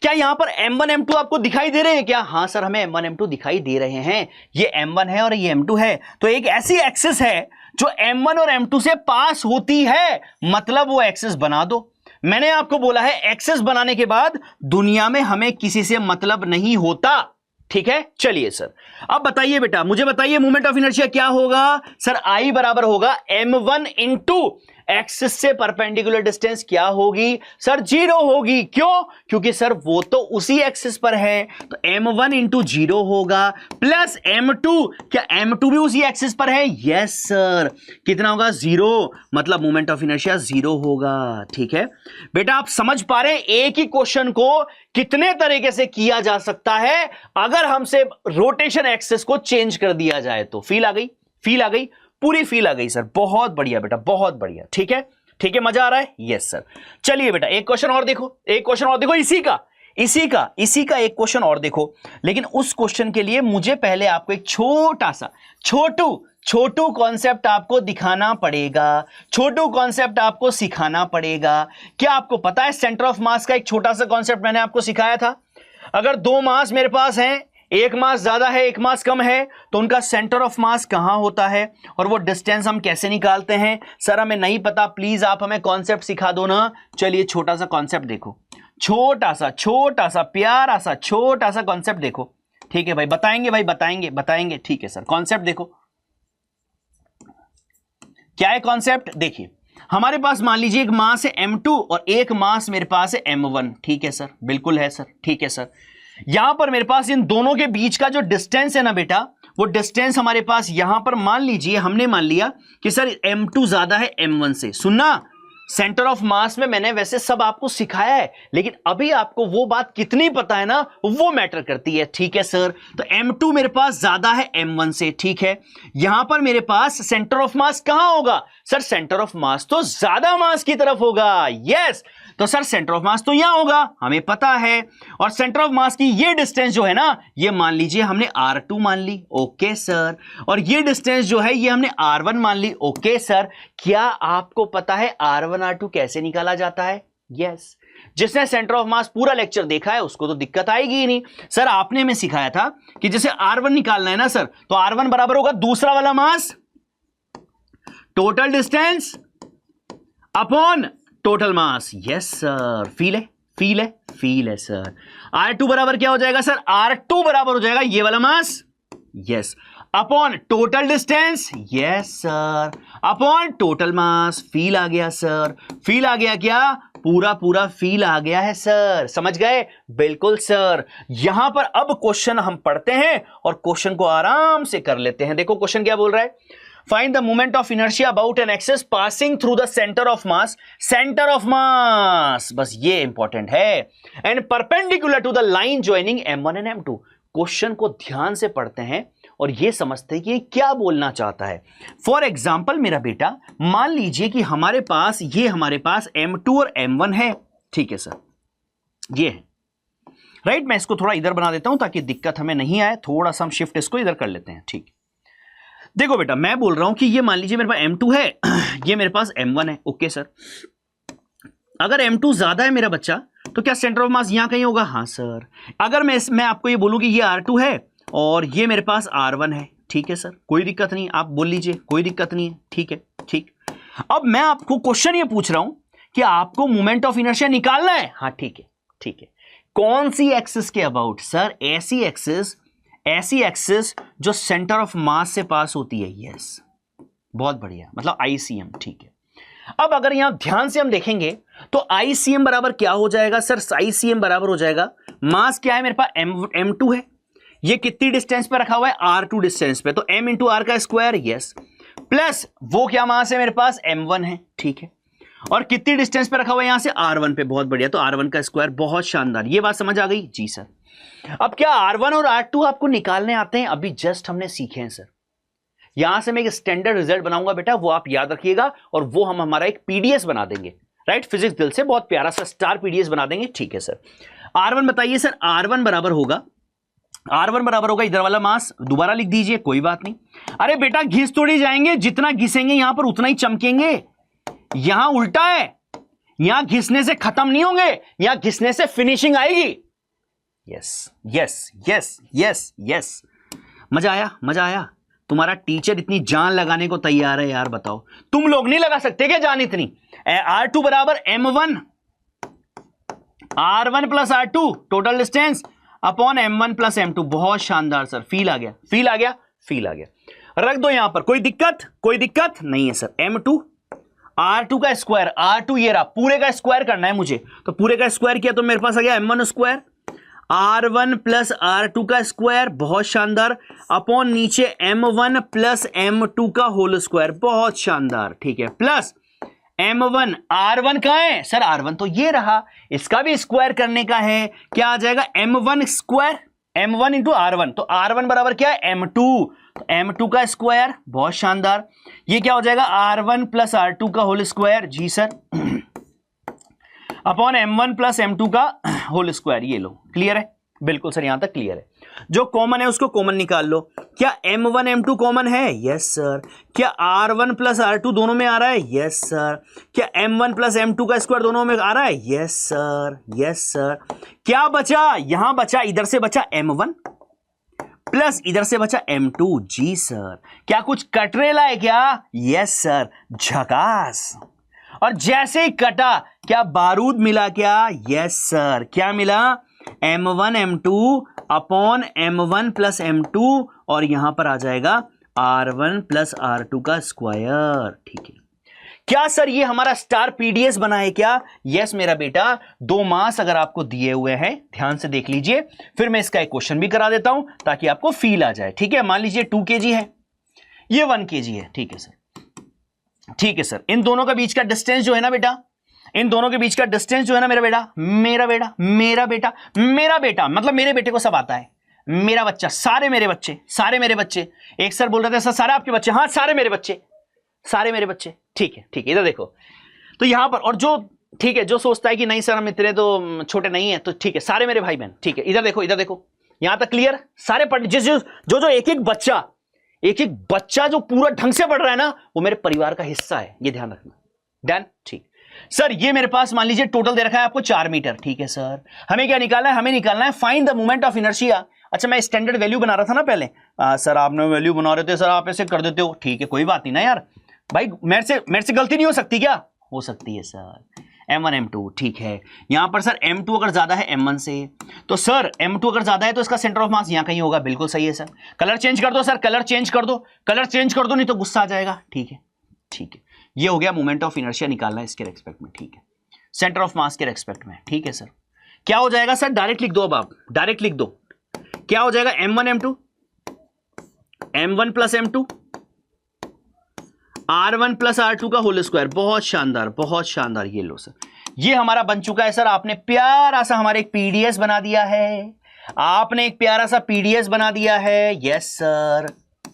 क्या यहां पर M1 M2 आपको दिखाई दे रहे हैं क्या? हां सर, हमें M1 M2 दिखाई दे रहे हैं। ये M1 है और ये M2 है। तो एक ऐसी एक्सिस है जो M1 और M2 से पास होती है, मतलब वो एक्सिस बना दो। मैंने आपको बोला है एक्सिस बनाने के बाद दुनिया में हमें किसी से मतलब नहीं होता। ठीक है, चलिए सर अब बताइए बेटा, मुझे बताइए मोमेंट ऑफ इनर्शिया क्या होगा सर? I बराबर होगा M1 इंटू एक्सिस से परपेंडिकुलर डिस्टेंस क्या होगी सर? 0 होगी। क्यों? क्योंकि सर वो तो उसी एक्सिस पर है, तो M1 इंटू 0 होगा प्लस M2। क्या M2 भी उसी एक्सिस पर है? Yes sir. कितना होगा? 0, मतलब मोमेंट ऑफ इनर्शिया 0 होगा। ठीक है बेटा, आप समझ पा रहे हैं एक ही क्वेश्चन को कितने तरीके से किया जा सकता है अगर हमसे रोटेशन एक्सिस को चेंज कर दिया जाए तो। फील आ गई? फील आ गई? पूरी फील आ गई सर। बहुत बढ़िया बेटा, बहुत बढ़िया। ठीक है ठीक है, मजा आ रहा है? Yes sir. चलिए बेटा एक क्वेश्चन और देखो, एक क्वेश्चन और देखो। इसी का एक क्वेश्चन और देखो। लेकिन उस क्वेश्चन के लिए मुझे पहले आपको एक छोटा सा छोटू कॉन्सेप्ट आपको दिखाना पड़ेगा, छोटू कॉन्सेप्ट आपको सिखाना पड़ेगा। क्या आपको पता है सेंटर ऑफ मास का एक छोटा सा कॉन्सेप्ट मैंने आपको सिखाया था? अगर 2 मास मेरे पास हैं, एक मास ज्यादा है एक मास कम है, तो उनका सेंटर ऑफ मास कहां होता है और वो डिस्टेंस हम कैसे निकालते हैं? सर हमें नहीं पता, प्लीज आप हमें कॉन्सेप्ट सिखा दो ना। चलिए छोटा सा कॉन्सेप्ट देखो, छोटा सा प्यारा सा छोटा सा कॉन्सेप्ट देखो। ठीक है भाई, बताएंगे भाई, बताएंगे। ठीक है सर, कॉन्सेप्ट देखो क्या है कॉन्सेप्ट। देखिए हमारे पास मान लीजिए एक मास है M2 और एक मास मेरे पास है M1। ठीक है सर, बिल्कुल है सर। ठीक है सर, यहां पर मेरे पास इन दोनों के बीच का जो डिस्टेंस है ना बेटा, वो डिस्टेंस हमारे पास यहां पर मान लीजिए, हमने मान लिया कि सर M2 ज्यादा है M1 से। सुनना, सेंटर ऑफ मास में मैंने वैसे सब आपको सिखाया है, लेकिन अभी आपको वो बात कितनी पता है ना, वो मैटर करती है। ठीक है सर, तो M2 मेरे पास ज्यादा है M1 से। ठीक है, यहां पर मेरे पास सेंटर ऑफ मास कहां होगा सर? सेंटर ऑफ मास तो ज्यादा मास की तरफ होगा। यस, तो सर सेंटर ऑफ मास तो यहां होगा, हमें पता है। और सेंटर ऑफ मास की ये डिस्टेंस जो है ना, ये मान लीजिए हमने R2 मान ली। ओके सर, और ये डिस्टेंस जो है ये हमने R1 मान ली। ओके सर, क्या आपको पता है R1 R2 कैसे निकाला जाता है? यस, जिसने सेंटर ऑफ मास पूरा लेक्चर देखा है उसको तो दिक्कत आएगी ही नहीं। सर आपने हमें सिखाया था कि जैसे R1 निकालना है ना सर, तो R1 बराबर होगा दूसरा वाला mass total distance upon total मास। यस सर, फील है सर। R2 बराबर क्या हो जाएगा सर? R2 बराबर हो जाएगा ये वाला mass, yes, upon total distance, yes sir, upon total mass. Feel आ गया सर, फील आ गया क्या? पूरा फील आ गया है सर, समझ गए? बिल्कुल सर। यहां पर अब क्वेश्चन हम पढ़ते हैं और क्वेश्चन को आराम से कर लेते हैं। देखो क्वेश्चन क्या बोल रहा है। Find the moment of inertia about an axis passing through the centre of mass, centre of mass, बस ये इंपॉर्टेंट है, and perpendicular to the line joining M1 and M2। Question को ध्यान से पढ़ते हैं और ये समझते हैं कि ये क्या बोलना चाहता है। फॉर एग्जाम्पल मेरा बेटा, मान लीजिए कि हमारे पास M2 और M1 है, ठीक है सर, ये है राइट। मैं इसको थोड़ा इधर बना देता हूं ताकि दिक्कत हमें नहीं आए, थोड़ा सा हम शिफ्ट इसको इधर कर लेते हैं, ठीक। देखो बेटा, मैं बोल रहा हूं कि ये मान लीजिए मेरे पास M2 है, ये मेरे पास M1 है, ओके सर। अगर M2 ज्यादा है मेरा बच्चा, तो क्या सेंटर ऑफ मास यहां कहीं होगा? हाँ सर। अगर मैं आपको ये बोलूं कि ये R2 है और ये मेरे पास R1 है, ठीक है सर, कोई दिक्कत नहीं, आप बोल लीजिए, कोई दिक्कत नहीं है, ठीक है, ठीक। अब मैं आपको क्वेश्चन ये पूछ रहा हूं कि आपको मोमेंट ऑफ इनर्शिया निकालना है। हाँ ठीक है, ठीक है। कौन सी एक्सिस के अबाउट? सर ऐसी एक्सिस जो सेंटर ऑफ मास से पास होती है। यस, बहुत बढ़िया, मतलब ICM, ठीक है। अब अगर यहां ध्यान से हम देखेंगे तो ICM बराबर क्या हो जाएगा? सर ICM बराबर हो जाएगा, मास क्या है मेरे पास? M2 है, ये कितनी डिस्टेंस पे रखा हुआ है? R2 डिस्टेंस पे, तो M इंटू R का स्क्वायर, यस, प्लस वो क्या मास है मेरे पास? M1 है, ठीक है, और कितनी डिस्टेंस पे रखा हुआ है यहां से? R1 पे, बहुत बढ़िया, तो R1 का स्क्वायर, बहुत शानदार। ये बात समझ आ गई? जी सर। अब क्या R1 और R2 आपको निकालने आते हैं? अभी जस्ट हमने सीखे हैं सर। यहां से मैं एक स्टैंडर्ड रिजल्ट बनाऊंगा बेटा, वो आप याद रखिएगा, और वो हम हमारा एक PDS बना देंगे, राइट, फिजिक्स दिल से, बहुत प्यारा सा स्टार PDS बना देंगे, ठीक है सर। R1 बताइए सर। R1 बराबर होगा इधर वाला मास, दोबारा लिख दीजिए, कोई बात नहीं। अरे बेटा घिस थोड़ी जाएंगे, जितना घिसेंगे यहां पर उतना ही चमकेंगे। यहां उल्टा है, यहां घिसने से खत्म नहीं होंगे, यहां घिसने से फिनिशिंग आएगी। Yes yes yes yes yes, मजा आया। तुम्हारा टीचर इतनी जान लगाने को तैयार है यार, बताओ तुम लोग नहीं लगा सकते क्या जान इतनी? R2 बराबर M1, R1 plus R2 total distance upon M1 plus M2, बहुत शानदार सर, फील आ गया। रख दो यहां पर, कोई दिक्कत नहीं है सर। M2 R2 का स्क्वायर, R2 ये रहा, पूरे का स्क्वायर करना है मुझे, तो पूरे का स्क्वायर किया तो मेरे पास आ गया M1 square, R1 plus R2 का स्क्वायर, बहुत शानदार, अपॉन नीचे M1 प्लस M2 का होल स्क्वायर, बहुत शानदार, ठीक है, प्लस M1, R1 कहां है सर? R1 तो ये रहा, इसका भी स्क्वायर करने का है, क्या आ जाएगा? M1 square, M1 into R1, तो R1 बराबर क्या है? M2, तो M2 का स्क्वायर, बहुत शानदार, ये क्या हो जाएगा? R1 प्लस R2 का होल स्क्वायर, जी sir, upon M1 plus M2 का होल स्क्वायर, ये लो, क्लियर है? बिल्कुल सर, यहां तक क्लियर है। जो कॉमन है उसको कॉमन निकाल लो। क्या M1 M2 कॉमन है? Yes sir. क्या R1 प्लस R2 दोनों में आ रहा है? Yes sir. क्या M1 प्लस M2 का स्क्वायर दोनों में आ रहा है? Yes sir, yes sir. क्या बचा? यहां बचा, इधर से बचा M1 प्लस इधर से बचा M2, जी सर। क्या कुछ कटरेला है क्या? यस सर, झकास। और जैसे ही कटा, क्या बारूद मिला क्या? Yes sir. क्या मिला? M1 M2 upon M1 plus M2, और यहां पर आ जाएगा R1 प्लस R2 का स्क्वायर, ठीक है। क्या सर ये हमारा स्टार PDS बना है क्या? यस मेरा बेटा, दो मास अगर आपको दिए हुए हैं, ध्यान से देख लीजिए, फिर मैं इसका एक क्वेश्चन भी करा देता हूं ताकि आपको फील आ जाए, ठीक है। मान लीजिए 2 kg है, ये 1 kg है, ठीक है सर, ठीक है सर। इन दोनों का बीच का डिस्टेंस जो है ना बेटा, इन दोनों के बीच का डिस्टेंस जो है ना मेरा बेटा मतलब मेरे बेटे को सब आता है, मेरा बच्चा, सारे मेरे बच्चे। एक सर बोल रहे थे सर सारे आपके बच्चे? हाँ सारे मेरे बच्चे, ठीक है, इधर देखो, तो यहां पर, और जो ठीक है, जो सोचता है कि नहीं सर हम इतने तो छोटे नहीं है, तो ठीक है, सारे मेरे भाई बहन, ठीक है, इधर देखो, यहां तक क्लियर? सारे पढ़, जो एक एक बच्चा जो पूरा ढंग से पढ़ रहा है ना, वो मेरे परिवार का हिस्सा है, ये ध्यान रखना। डन, ठीक सर। ये मेरे पास मान लीजिए टोटल दे रखा है आपको 4 मीटर, ठीक है सर। हमें क्या निकालना है? हमें निकालना है find the moment of inertia. अच्छा, मैं स्टैंडर्ड वैल्यू बना रहा था ना पहले, सर आपने वैल्यू बना रहे थे, सर आप ऐसे कर देते हो, ठीक है, कोई बात नहीं ना यार भाई, मेरे से गलती नहीं हो सकती क्या? हो सकती है सर। M1 M2, ठीक है। यहां पर सर M2 अगर ज्यादा है M1 से, तो सर M2 अगर ज्यादा है तो इसका सेंटर ऑफ मास यहां कहीं होगा, बिल्कुल सही है सर। कलर चेंज कर दो सर, कलर चेंज कर दो, नहीं तो गुस्सा आ जाएगा, ठीक है। ये हो गया मोमेंट ऑफ इनर्शिया निकालना है इसके रेस्पेक्ट में, ठीक है, सेंटर ऑफ मास के रेस्पेक्ट में, ठीक है सर। क्या हो जाएगा सर? डायरेक्ट लिख दो, अब आप डायरेक्ट लिख दो, क्या हो जाएगा? M1 M2, M1 plus M2 R1 plus R2 का होल स्क्वायर। बहुत शानदार, बहुत शानदार। ये लो सर, ये हमारा बन चुका है सर। आपने प्यारा सा हमारे एक पीडीएस बना दिया है, आपने एक प्यारा सा पीडीएस बना दिया है। यस सर,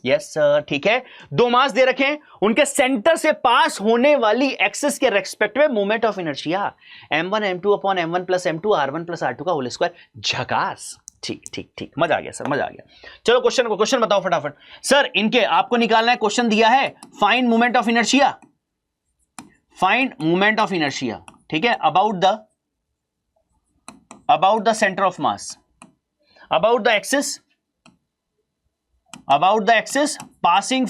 यस सर, ठीक है। दो मास दे रखे हैं, उनके सेंटर से पास होने वाली एक्सिस के रेस्पेक्ट में moment of inertia m1 m2 upon m1 plus m2 R1 plus R2 का होल स्क्वायर। झकास, ठीक ठीक ठीक, मजा आ गया सर, मजा आ गया। चलो क्वेश्चन बताओ फटाफट सर। इनके आपको निकालना है, क्वेश्चन दिया है find moment of inertia, find moment of inertia, ठीक है, about the centre of mass, about the axis passing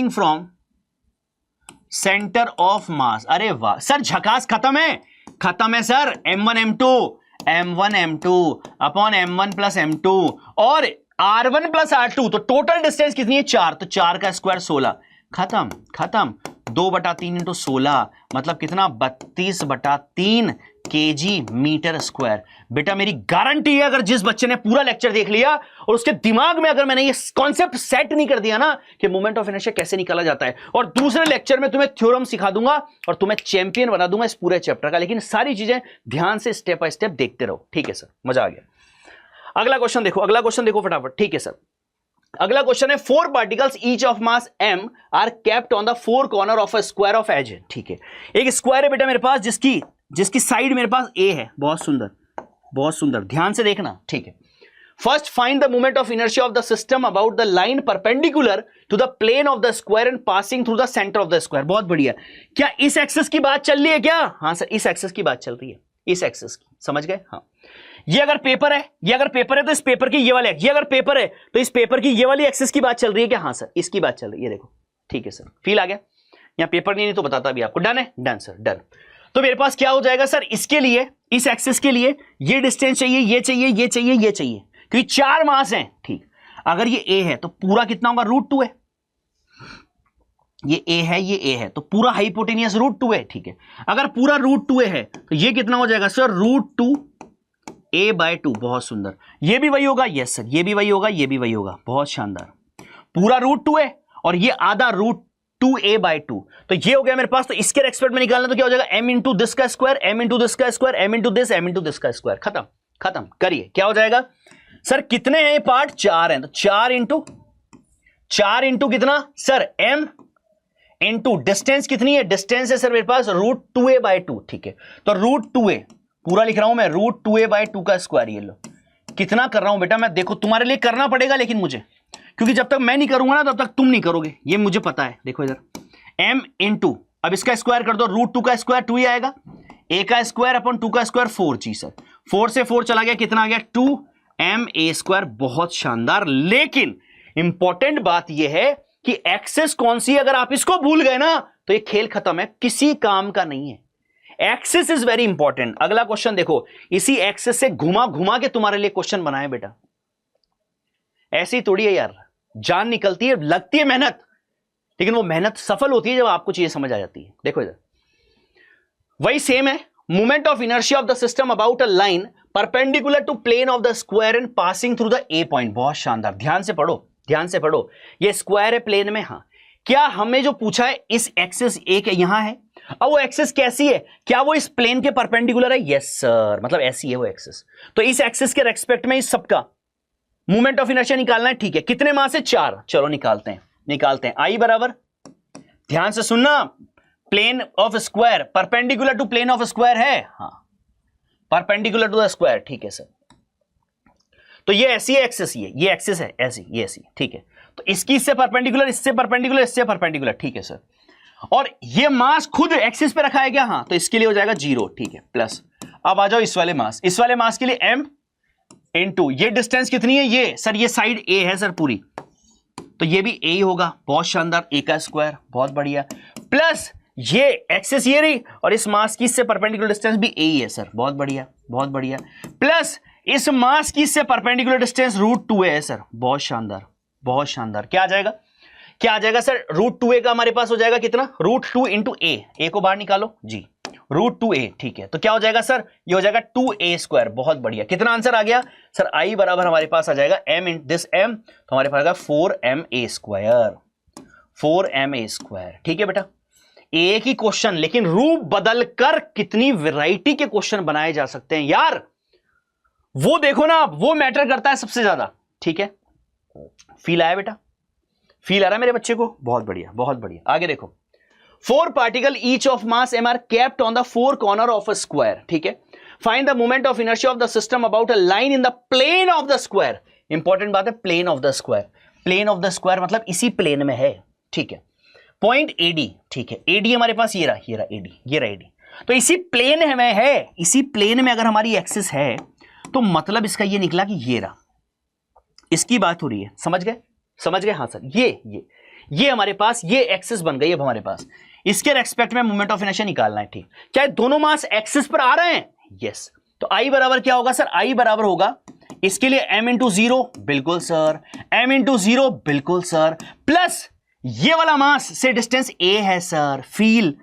from center of mass। अरे वाह सर, झकास, खत्म है sir. m1 m2 upon m1 plus m2 और R1 प्लस R2, तो total distance कितनी है 4, तो 4 का स्क्वायर 16। खत्म 2/3 इंटू 16 मतलब कितना 32/3 केजी मीटर स्क्वायर। बेटा मेरी गारंटी है, अगर जिस बच्चे ने पूरा लेक्चर देख लिया और उसके दिमाग में अगर मैंने ये कॉन्सेप्ट सेट नहीं कर दिया ना कि मोमेंट ऑफ इनर्शिया कैसे निकाला जाता है, और दूसरे लेक्चर में तुम्हें थ्योरम सिखा दूंगा और तुम्हें चैंपियन बना दूंगा इस पूरे चैप्टर का। लेकिन सारी चीजें ध्यान से स्टेप बाय स्टेप देखते रहो, ठीक है सर, मजा आ गया। अगला क्वेश्चन देखो फटाफट, ठीक है सर। अगला क्वेश्चन है 4 particles each of mass m are kept on the 4 corner of a square of edge. ठीक है, एक स्क्वायर है बेटा मेरे पास जिसकी साइड मेरे पास a है। बहुत सुंदर, ध्यान से देखना, ठीक है। First find the moment of inertia of the system about the line perpendicular to the plane of the square and passing through the centre of the square. बहुत बढ़िया। क्या इस एक्सिस की बात चल रही है क्या? हाँ सर, इस एक्सिस की बात चल रही है, इस एक्सिस की, समझ गए? हाँ, ये अगर पेपर है तो इस पेपर की ये वाले, ये अगर पेपर है तो इस पेपर की ये वाली एक्सिस की बात चल रही है क्या? हाँ सर, इसकी बात चल रही है, ये देखो, ठीक है सर, फील आ गया? यहाँ पेपर नहीं तो बताता भी आपको। डन है? Done sir, done. तो मेरे पास क्या हो जाएगा सर, इसके लिए, इस एक्सिस के लिए ये डिस्टेंस चाहिए, ये चाहिए, ये चाहिए, ये चाहिए, क्योंकि 4 मास हैं। ठीक, अगर ये a है तो पूरा कितना होगा? √2 है। ये a है, ये a है, तो पूरा हाइपोटेनियस √2 है। ठीक है, अगर पूरा √2a है तो ये कितना हो जाएगा सर? √2a/2। बहुत सुंदर। ये भी वही होगा? यस सर, ये भी वही होगा, ये भी वही होगा। बहुत शानदार। पूरा √2 है और ये आधा √2a/2, तो ये हो गया मेरे पास। तो इसके रेस्पेक्ट में निकालना तो क्या हो जाएगा? m इंटू दिस का स्क्वायर, m इंटू दिस का square, m into this, m into this का स्क्वायर। खत्म करिए। क्या हो जाएगा सर? कितने हैं पार्ट? 4 हैं, तो 4 इंटू कितना सर? m इंटू डिस्टेंस कितनी है? डिस्टेंस है सर मेरे पास √2a/2। ठीक है, तो √2a पूरा लिख रहा हूं मैं, √2a/2 का स्क्वायर। ये लो, कितना कर रहा हूं बेटा मैं, देखो तुम्हारे लिए करना पड़ेगा लेकिन मुझे, क्योंकि जब तक मैं नहीं करूंगा ना तब तक तुम नहीं करोगे, ये मुझे पता है। देखो इधर, m इंटू, अब इसका स्क्वायर कर दो, √2 का स्क्वायर 2 ही आएगा, a का स्क्वायर अपॉन 2 का स्क्वायर 4। जी सर, 4 से 4 चला गया, कितना आ गया? 2ma²। बहुत शानदार। लेकिन इंपॉर्टेंट बात यह है कि एक्सेस कौन सी है, अगर आप इसको भूल गए ना तो ये खेल खत्म है, किसी काम का नहीं है। Axis is very important. अगला क्वेश्चन देखो, इसी एक्सेस से घुमा के तुम्हारे लिए क्वेश्चन बनाए बेटा। ऐसी थोड़ी है यार, जान निकलती है, लगती है मेहनत, लेकिन वो मेहनत सफल होती है जब आपको चीजें समझ आ जाती है। देखो इधर वही सेम है, moment of inertia of the system about a line perpendicular to plane of the square and passing through the A point. बहुत शानदार, ध्यान से पढ़ो। ये स्क्वायर है प्लेन में। हाँ, क्या हमें जो पूछा है इस एक्सिस एक यहां है, अब वो एक्सिस कैसी है? क्या वो इस प्लेन के परपेंडिकुलर है? यस सर, मतलब ऐसी है वो एक्सिस। तो इस एक्सिस के रेस्पेक्ट में इस सबका मोमेंट ऑफ इनर्शिया निकालना है। ठीक है, कितने मास है? 4। चलो निकालते हैं। आई बराबर, ध्यान से सुनना, plane of square perpendicular to plane of square है। हाँ, परपेंडिकुलर टू द स्क्वायर। ठीक है सर, तो ये ऐसी है एक्सिस, ये एक्सिस है ऐसी, ये ऐसी। ठीक है, तो इसकी इससे परपेंडिकुलर, इससे परपेंडिकुलर, इससे परपेंडिकुलर। ठीक है सर, और ये मास खुद एक्सिस पे रखा है क्या? हाँ, तो इसके लिए हो जाएगा 0। ठीक है, प्लस अब आ जाओ इस वाले मास के लिए m इंटू, ये डिस्टेंस कितनी है? ये सर, ये साइड a है सर पूरी, तो ये भी a ही होगा। बहुत शानदार, a का स्क्वायर। बहुत बढ़िया, प्लस ये एक्सिस ये रही और इस मास की इससे परपेंडिकुलर डिस्टेंस भी a ही है सर। बहुत बढ़िया, प्लस इस मास की इससे परपेंडिकुलर डिस्टेंस √2a है सर। बहुत शानदार। क्या आ जाएगा सर? √2a का हमारे पास हो जाएगा कितना? √2 इंटू a को बाहर निकालो जी, √2a। ठीक है, तो क्या हो जाएगा सर? ये हो जाएगा 2a²। बहुत बढ़िया। कितना आंसर आ गया सर? आई बराबर हमारे पास आ जाएगा m इंटू दिस m, तो हमारे पास आ जाएगा 4ma²। 4ma²। ठीक है बेटा, एक ही क्वेश्चन लेकिन रूप बदल कर कितनी वैरायटी के क्वेश्चन बनाए जा सकते हैं यार, वो देखो ना, वो मैटर करता है सबसे ज्यादा। ठीक है, फील आया बेटा? फील आ रहा है मेरे बच्चे को? बहुत बढ़िया, बहुत बढ़िया। आगे देखो, 4 particle each of mass m are kept on the 4 corner of a square. ठीक है, find the moment of inertia of the system about a line in the plane of the square. Important बात है, plane of the square. Plane of the square मतलब इसी plane में है। ठीक है, पॉइंट AD। ठीक है, AD हमारे पास ये रहा AD, ये रहा AD। तो इसी प्लेन में है, इसी प्लेन में अगर हमारी एक्सिस है तो मतलब इसका ये निकला कि ये रहा, इसकी बात हो रही है। समझ गए? समझ गए? हाँ सर, ये हमारे पास ये एक्सिस बन गई। अब हमारे पास इसके रेस्पेक्ट में मोमेंट ऑफ इनर्शिया निकालना है। ठीक, क्या दोनों मास एक्सिस पर आ रहे हैं? यस। तो I बराबर क्या होगा सर? I बराबर होगा इसके लिए m इंटू 0, बिल्कुल सर, m इंटू 0, बिल्कुल सर, प्लस ये वाला मास से डिस्टेंस a है sir. Feel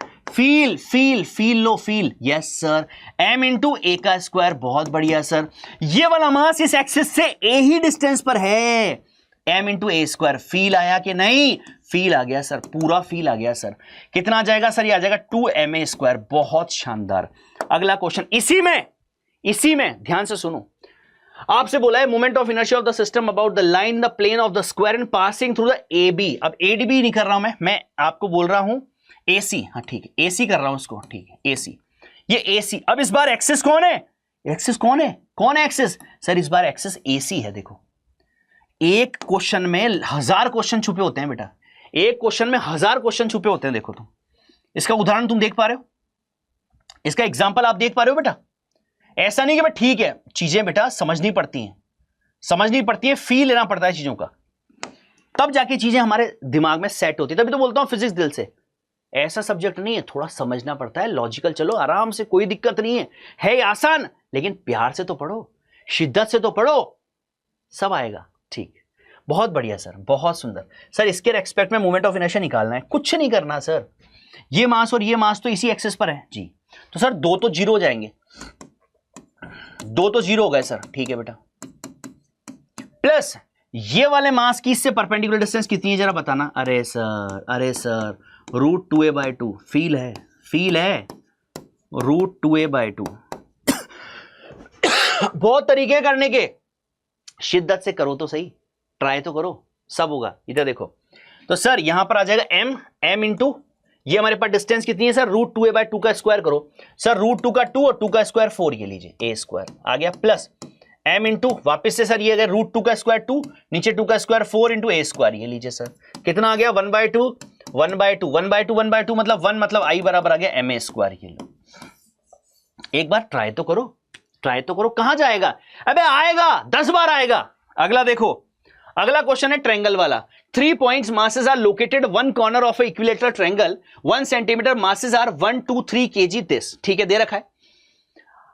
low, feel. Yes sir, m into a का स्क्वायर। बहुत बढ़िया सर, ये वाला मास इस एक्सिस से a ही डिस्टेंस पर है, m into a square. Feel आया कि नहीं? फील आ गया सर, पूरा फील आ गया सर। कितना आ जाएगा सर? ये आ जाएगा 2ma²। बहुत शानदार। अगला क्वेश्चन इसी में ध्यान से सुनो, आपसे बोला है moment of inertia of the system about the line the plane of the square and passing through the AB। अब ADB नहीं कर रहा हूं मैं आपको बोल रहा हूं AC। हाँ ठीक है, AC कर रहा हूं इसको। ठीक है, AC, ये AC। अब इस बार एक्सिस कौन है? एक्सिस कौन है एक्सिस? सर इस बार एक्सिस AC है। देखो, एक क्वेश्चन में 1000 क्वेश्चन छुपे होते हैं बेटा, एक क्वेश्चन में 1000 क्वेश्चन छुपे होते हैं। देखो तुम इसका उदाहरण तुम देख पा रहे हो, इसका एग्जाम्पल आप देख पा रहे हो बेटा? ऐसा नहीं कि भाई ठीक है, चीजें बेटा समझनी पड़ती हैं, फील लेना पड़ता है चीजों का, तब जाके चीजें हमारे दिमाग में सेट होती है। तभी तो बोलता हूं फिजिक्स दिल से। ऐसा सब्जेक्ट नहीं है, थोड़ा समझना पड़ता है, लॉजिकल चलो आराम से, कोई दिक्कत नहीं है आसान, लेकिन प्यार से तो पढ़ो, शिद्दत से तो पढ़ो, सब आएगा। ठीक, बहुत बढ़िया सर, बहुत सुंदर सर। इसके रेस्पेक्ट में मोमेंट ऑफ इनर्शिया निकालना है, कुछ नहीं करना सर। ये मास और ये मास तो इसी एक्सिस पर है जी, तो सर 2 तो 0 हो जाएंगे, 2 तो 0 हो गए सर। ठीक है बेटा, प्लस ये वाले मास की इससे परपेंडिकुलर डिस्टेंस कितनी है जरा बताना। अरे सर √2a/2। फील है √2a/2। बहुत तरीके करने के, शिद्दत से करो तो सही, ट्राई तो करो, सब होगा। इधर देखो, तो सर यहां पर आ जाएगा m इंटू ये हमारे पास डिस्टेंस कितनी है सर? √2a/2 का स्क्वायर करो सर, √2 का 2 और 2 का स्क्वायर 4, ये लीजिए a² आ गया, प्लस m इंटू वापिस से सर ये अगर √2 का स्क्वायर 2, नीचे 2 का स्क्वायर 4 इंटू a², ये लीजिए सर। कितना आ गया? 1/2 मतलब 1 मतलब I बराबर आ गया ma²। ये लो, एक बार ट्राई तो करो, कहां जाएगा? अबे आएगा, 10 बार आएगा। अगला देखो, अगला क्वेश्चन है ट्रायंगल वाला। 3 points masses are located one corner of a equilateral triangle, 1 centimeter masses are 1, 2, 3 kg this। ठीक है, दे रखा है।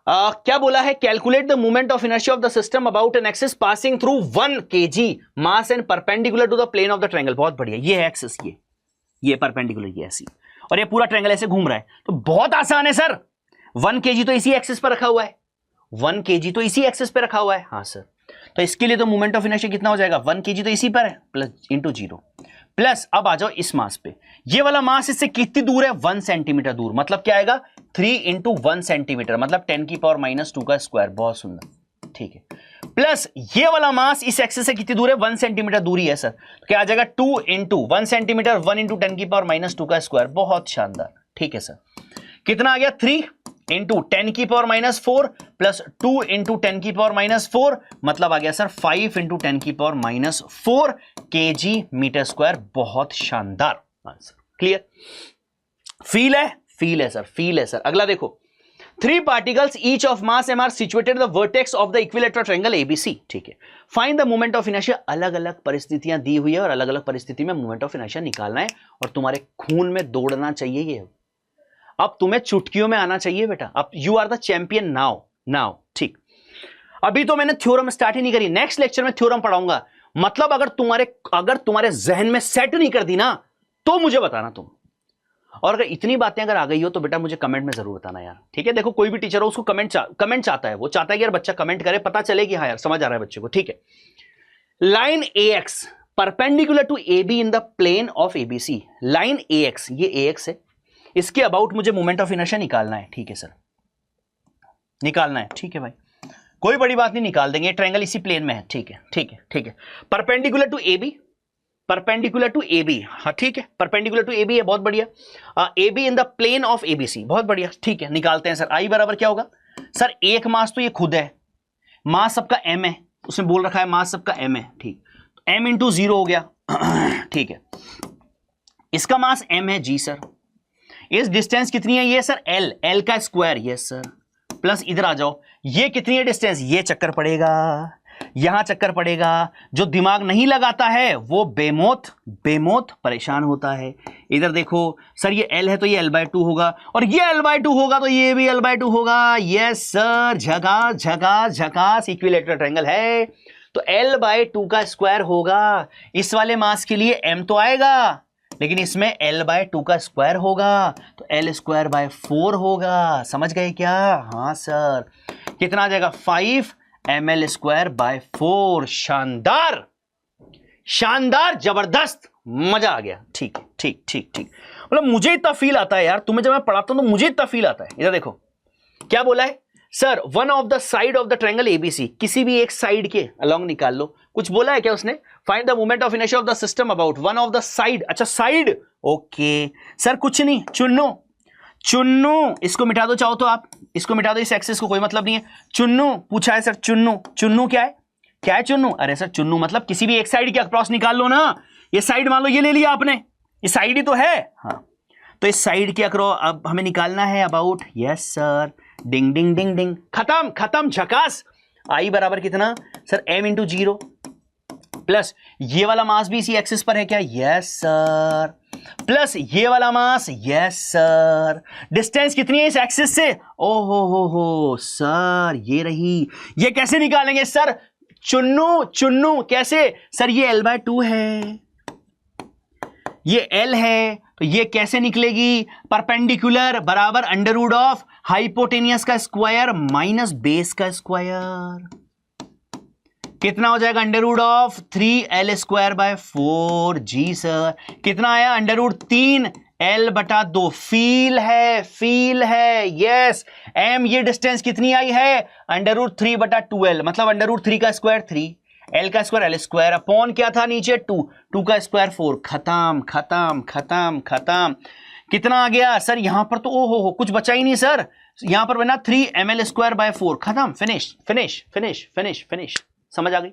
क्या बोला है? Calculate the moment of inertia of the system about an axis passing through 1 kg mass and perpendicular to the plane of the triangle. बहुत बढ़िया, ये है एक्सिस, ये परपेंडिकुलर, ये ऐसी, और ये पूरा ट्रायंगल ऐसे घूम रहा है। तो बहुत आसान है सर, 1 kg तो इसी एक्सिस पर रखा हुआ है, 1 kg तो इसी एक्सिस पे रखा हुआ है। हाँ सर, तो इसके लिए तो मोमेंट ऑफ इनर्शिया कितना हो जाएगा? 1 kg तो इसी पर है, प्लस इंटू 0, प्लस अब आ जाओ इस मास पे। ये वाला मास इससे कितनी दूर है? 1 सेंटीमीटर दूर, मतलब क्या आएगा? 3 इंटू 1 सेंटीमीटर, मतलब 10⁻⁻2 का स्क्वायर। बहुत सुंदर, ठीक है, प्लस ये वाला मास इस एक्सिस से कितनी दूर है? 1 सेंटीमीटर दूरी है सर, तो क्या आ जाएगा? 2 इंटू 1 सेंटीमीटर, 1 इंटू 10⁻⁻2 का स्क्वायर। बहुत शानदार, ठीक है सर। कितना आ गया? 3 इंटू 10⁻⁴ प्लस 2 इंटू 10⁻⁴, मतलब आ गया sir 5 into 10⁻⁴ kg metre square. बहुत शानदार आंसर, क्लियर? फील है सर। अगला देखो, 3 particles each of mass m are situated the vertex of the equilateral triangle ABC। ठीक है, find the moment of inertia. अलग अलग परिस्थितियां दी हुई है और अलग अलग परिस्थिति में मोमेंट ऑफ इनर्शिया निकालना है, और तुम्हारे खून में दौड़ना चाहिए ये। अब तुम्हें चुटकियों में आना चाहिए बेटा, अब you are the champion now. ठीक, अभी तो मैंने थ्योरम स्टार्ट ही नहीं करी, नेक्स्ट लेक्चर में थ्योरम पढ़ाऊंगा। मतलब अगर तुम्हारे जहन में सेट नहीं कर दी ना, तो मुझे बताना तुम। और अगर इतनी बातें अगर आ गई हो तो बेटा मुझे कमेंट में जरूर बताना यार, ठीक है? देखो, कोई भी टीचर हो उसको कमेंट चाहता है, वो चाहता है कि यार बच्चा कमेंट करे, पता चले कि हाँ यार समझ आ रहा है बच्चे को। ठीक है, line AX perpendicular to A B in the plane of ABC, line A X, ये ए एक्स है, इसके अबाउट मुझे मोमेंट ऑफ इनर्शिया निकालना है। ठीक है सर, निकालना है, ठीक है भाई, कोई बड़ी बात नहीं, निकाल देंगे, ट्रायंगल इसी प्लेन में है। ठीक है ठीक है ठीक है, perpendicular to A B, perpendicular to A B, हाँ ठीक है, परपेंडिकुलर टू ए बी है, बहुत बढ़िया। A B in the plane of ABC, बहुत बढ़िया, ठीक है, निकालते हैं सर। आई बराबर क्या होगा सर, एक मास तो ये खुद है, मास सबका एम है, उसमें बोल रखा है मास सबका एम है, ठीक, एम इंटू 0 हो गया ठीक है, इसका मास एम है जी सर, इस डिस्टेंस कितनी है ये सर, एल, एल का स्क्वायर, यस सर, प्लस इधर आ जाओ, ये कितनी है डिस्टेंस, ये चक्कर पड़ेगा, यहां चक्कर पड़ेगा, जो दिमाग नहीं लगाता है वो बेमौत बेमौत परेशान होता है। इधर देखो सर, ये L है तो ये L/2 होगा, और ये L/2 होगा तो ये भी L/2 होगा, यस सर, झकास झकास झकास, इक्विलैटरल ट्रायंगल है, तो L/2 का स्क्वायर होगा। इस वाले मास के लिए m तो आएगा, लेकिन इसमें L/2 का स्क्वायर होगा, तो L²/4 होगा, समझ गए क्या? हाँ सर, कितना आ जाएगा, 5 mL²/4। शानदार शानदार, जबरदस्त, मजा आ गया। ठीक है, ठीक ठीक ठीक, मतलब मुझे इतना फील आता है यार, तुम्हें जब मैं पढ़ाता हूं तो मुझे इतना फील आता है। इधर देखो क्या बोला है sir, one of the side of the triangle ABC, किसी भी एक साइड के अलोंग निकाल लो, कुछ बोला है क्या उसने, find the moment of inertia of the system about one of the side. अच्छा साइड, ओके सर, कुछ नहीं, चुन्नू चुन्नू, इसको मिटा दो चाहो तो आप, इसको मिटा दो, इस एक्सिस को कोई मतलब नहीं है। चुन्नू पूछा है सर, चुन्नू, चुन्नू क्या है, क्या है चुन्नू? अरे सर चुन्नू मतलब किसी भी एक साइड के अक्रॉस निकाल लो ना, ये साइड मान लो ये ले लिया आपने, ये साइड ही तो है, हाँ, तो इस साइड के अक्रॉस अब हमें निकालना है अबाउट, यस सर, डिंग डिंग डिंग डिंग, खत्म खत्म, झकास। आई बराबर कितना सर, m इंटू 0 प्लस ये वाला मास भी इसी एक्सिस पर है क्या, यस सर, प्लस ये वाला मास, यस सर, डिस्टेंस कितनी है इस एक्सिस से, ओहो हो सर, ये रही, ये कैसे निकालेंगे सर, चुन्नू चुन्नू कैसे सर, ये L/2 है, ये L है, तो ये कैसे निकलेगी, परपेंडिकुलर बराबर अंडर रूट ऑफ हाइपोटेनियस का स्क्वायर माइनस बेस का स्क्वायर, कितना हो जाएगा, अंडर रूट ऑफ 3L²/4 जी सर, कितना आया, अंडर रूट 3L/2, फील है, यस, m ये डिस्टेंस कितनी आई है, अंडर रूट 3/2L, मतलब अंडर रूट 3 का स्क्वायर 3, L का स्क्वायर L² अपॉन क्या था नीचे 2, 2 का स्क्वायर 4, खत्म खत्म खत्म खत्म। कितना आ गया सर, यहां पर तो ओहो कुछ बचा ही नहीं सर, यहां पर बना 3mL²/4, खत्म, finish finish finish finish finish. समझ आ गई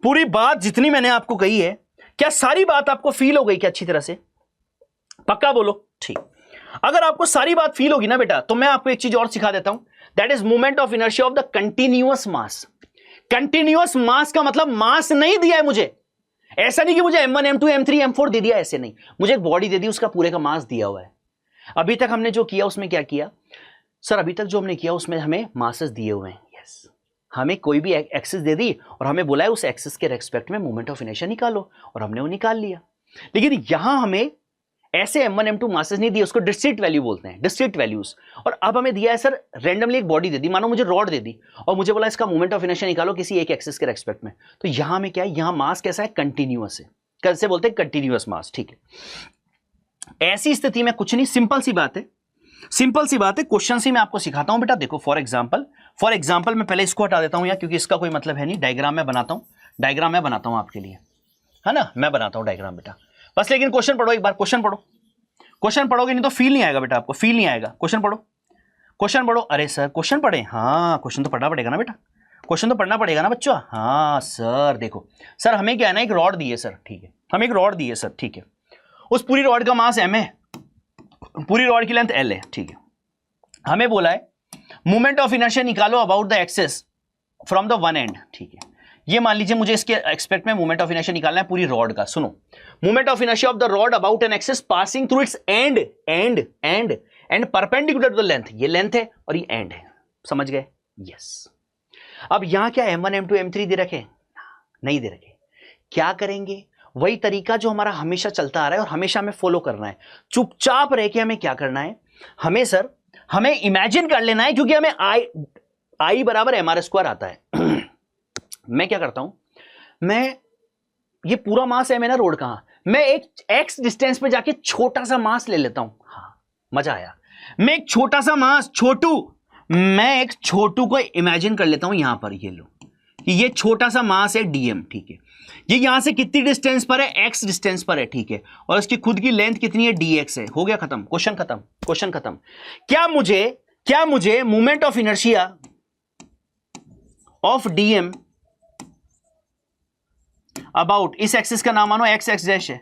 पूरी बात जितनी मैंने आपको कही है? क्या सारी बात आपको फील हो गई क्या अच्छी तरह से? पक्का बोलो। ठीक, अगर आपको सारी बात फील होगी ना बेटा, तो मैं आपको एक चीज और सिखा देता हूं, that is moment of inertia of the continuous mass. Continuous mass का मतलब मास नहीं दिया है मुझे, ऐसा नहीं कि मुझे m1 m2 m3 m4 दे दिया, ऐसे नहीं, मुझे एक बॉडी दे दी, उसका पूरे का मास दिया हुआ है। अभी तक हमने जो किया उसमें क्या किया सर, अभी तक जो हमने किया उसमें हमें मासेस दिए हुए हैं, यस, हमें कोई भी एक्सिस दे दी और हमें बोला है उस एक्सिस के रेस्पेक्ट में मोमेंट ऑफ इनर्शिया निकालो, और हमने वो निकाल लिया। लेकिन यहां हमें ऐसे m1 m2 मासेस नहीं दिए, उसको डिस्क्रीट वैल्यू बोलते हैं, डिस्क्रीट वैल्यूज। और अब हमें दिया है सर रैंडमली एक बॉडी दे दी, मानो मुझे रॉड दे दी और मुझे बोला इसका मोमेंट ऑफ इनर्शिया निकालो किसी एक एक्सिस के रेस्पेक्ट में, तो यहां में क्या है, यहां मास कैसा है, कंटिन्यूअस है, कैसे बोलते हैं, कंटिन्यूअस मास। ठीक है, ऐसी स्थिति में कुछ नहीं, सिंपल सी बात है, सिंपल सी बात है, क्वेश्चन से मैं आपको सिखाता हूं बेटा। देखो फॉर एग्जांपल मैं पहले इसको हटा देता हूं यार, क्योंकि इसका कोई मतलब है नहीं, डायग्राम मैं बनाता हूं, डायग्राम मैं बनाता हूं आपके लिए, है ना, मैं बनाता हूं डायग्राम बेटा बस। लेकिन क्वेश्चन पढ़ो एक बार, क्वेश्चन पढ़ो, क्वेश्चन पढ़ोगे नहीं तो फील नहीं आएगा बेटा, आपको फील नहीं आएगा। क्वेश्चन पढ़ो, क्वेश्चन पढ़ो। अरे सर क्वेश्चन पढ़े, हाँ क्वेश्चन तो पढ़ना पड़ेगा ना बेटा, क्वेश्चन तो पढ़ना पड़ेगा ना बच्चों। हाँ सर देखो सर, हमें क्या है ना, एक रॉड दी है सर, ठीक है, हमें एक रॉड दी है सर, ठीक है, उस पूरी रॉड का मास m है, पूरी रॉड की लेंथ l है, ठीक है, हमें बोला है मोमेंट ऑफ इनर्शिया निकालो about the axis from the one and, ठीक है, ये मान लीजिए मुझे इसके एक्सपेक्ट में मोमेंट ऑफ इनर्शिया निकालना है पूरी रॉड का। सुनो, moment of inertia of the rod about an axis passing through its end perpendicular to the length, ये लेंथ है और ये एंड है, समझ गए, यस। अब यहां क्या m1 m2 m3 दे रखे, नहीं दे रखे, क्या करेंगे, वही तरीका जो हमारा हमेशा चलता आ रहा है और हमेशा हमें फॉलो करना है, चुपचाप रह के हमें क्या करना है, हमें सर हमें इमेजिन कर लेना है, क्योंकि हमें I बराबर mr² आता है। मैं क्या करता हूं, मैं ये पूरा मास है ना रोड का, मैं एक x डिस्टेंस पे जाके छोटा सा मास ले लेता हूं। हाँ, मजा आया। मैं एक छोटा सा मास, मैं एक छोटू को इमेजिन कर लेता हूं यहां पर। ये लो कि ये छोटा सा मास है dm, ठीक है। ये यहां से कितनी डिस्टेंस पर है, x डिस्टेंस पर है, ठीक है। और इसकी खुद की लेंथ कितनी है, dx है। हो गया खत्म, क्वेश्चन खत्म, क्वेश्चन खत्म। क्या मुझे moment of inertia of dm about, इस एक्सिस का नाम मानो x x डैश है,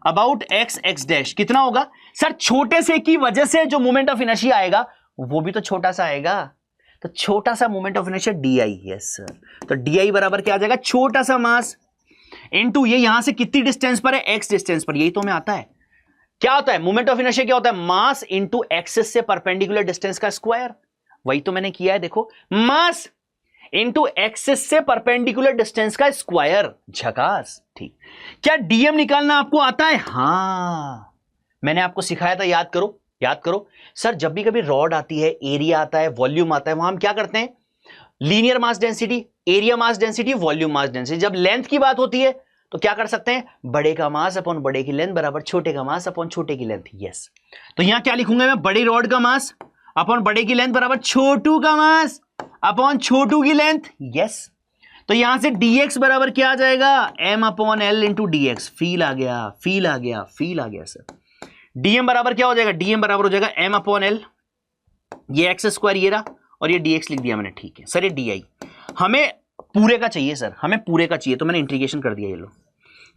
अबाउट x x डैश कितना होगा सर, छोटे से की वजह से जो मोमेंट ऑफ इनर्शिया आएगा वो भी तो छोटा सा आएगा, तो छोटा सा moment of inertia di। Yes sir, तो di बराबर क्या आ जाएगा, छोटा सा मास इनटू ये यहां से कितनी डिस्टेंस पर है, x डिस्टेंस पर। यही तो हमें आता है। क्या होता है मोमेंट ऑफ इनर्शिया, क्या होता है, मास इनटू एक्सिस से परपेंडिकुलर डिस्टेंस का स्क्वायर। वही तो मैंने किया है, देखो, मास इनटू एक्सिस से परपेंडिकुलर डिस्टेंस का स्क्वायर। झकास, ठीक। क्या डीएम निकालना आपको आता है, हां मैंने आपको सिखाया था, याद करो, याद करो सर। जब भी कभी रॉड आती है, एरिया आता है, वॉल्यूम आता है, वहां हम क्या करते हैं, linear mass density, area mass density, volume mass density. जब लेंथ की बात होती है तो क्या कर सकते हैं, बड़े का मास अपॉन बड़े की लेंथ बराबर छोटे का मास अपॉन छोटे की लेंथ। यस, तो यहां क्या लिखूंगा मैं, बड़ी रॉड का मास अपॉन बड़े की लेंथ बराबर छोटू का मास अपॉन छोटू की लेंथ। यस, तो यहां से dx बराबर क्या आ जाएगा, m upon l into d x. Feel आ गया, फील आ गया, फील आ गया सर। dm बराबर क्या हो जाएगा, dm बराबर हो जाएगा m अपॉन एल, ये एक्स स्क्वायर ये रहा, और ये dx लिख दिया मैंने, ठीक है सर। ये di हमें पूरे का चाहिए सर, हमें पूरे का चाहिए, तो मैंने इंटीग्रेशन कर दिया। ये लो,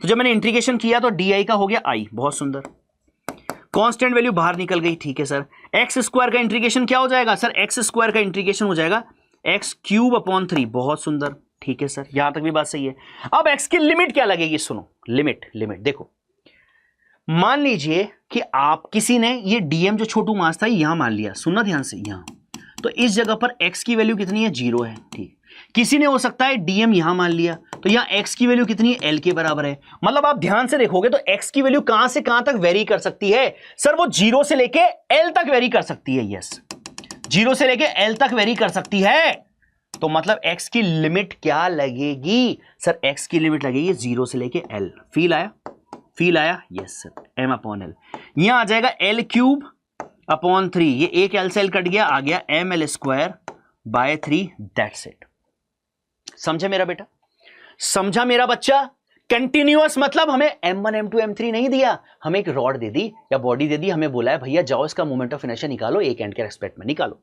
तो जब मैंने इंटीग्रेशन किया तो di का हो गया i, बहुत सुंदर। कांस्टेंट वैल्यू बाहर निकल गई, ठीक है सर। एक्स स्क्वायर का इंटीग्रेशन क्या हो जाएगा सर, एक्स स्क्वायर का इंटीग्रेशन हो जाएगा एक्स क्यूब अपॉन 3, बहुत सुंदर, ठीक है सर। यहां तक भी बात सही है। अब एक्स की लिमिट क्या लगेगी, सुनो, लिमिट देखो, मान लीजिए कि आप किसी ने ये डीएम जो छोटू मास था यहां मान लिया, सुनना ध्यान से, यहां, तो इस जगह पर एक्स की वैल्यू कितनी है, 0 है, ठीक। किसी ने हो सकता है डीएम यहां मान लिया, तो यहां एक्स की वैल्यू कितनी है, एल के बराबर है। मतलब आप ध्यान से देखोगे तो एक्स की वैल्यू कहां से कहां तक वेरी कर सकती है सर, वो 0 से लेके एल तक वेरी कर सकती है। यस, 0 से लेके एल तक वेरी कर सकती है, तो मतलब एक्स की लिमिट क्या लगेगी सर, एक्स की लिमिट लगेगी 0 से लेके एल। फील आया, फील आया, yes sir, M upon L. यहां आ जाएगा एल क्यूब अपॉन 3, ये एक एल से एल कट गया, आ गया M L square by 3, that's it. समझे मेरा बेटा, समझा मेरा बच्चा। कंटिन्यूअस मतलब हमें m1 m2 m3 नहीं दिया, हमें एक रॉड दे दी या बॉडी दे दी, हमें बोला है भैया जाओ इसका मोमेंट ऑफ इनर्शिया निकालो, एक एंड के रेस्पेक्ट में निकालो।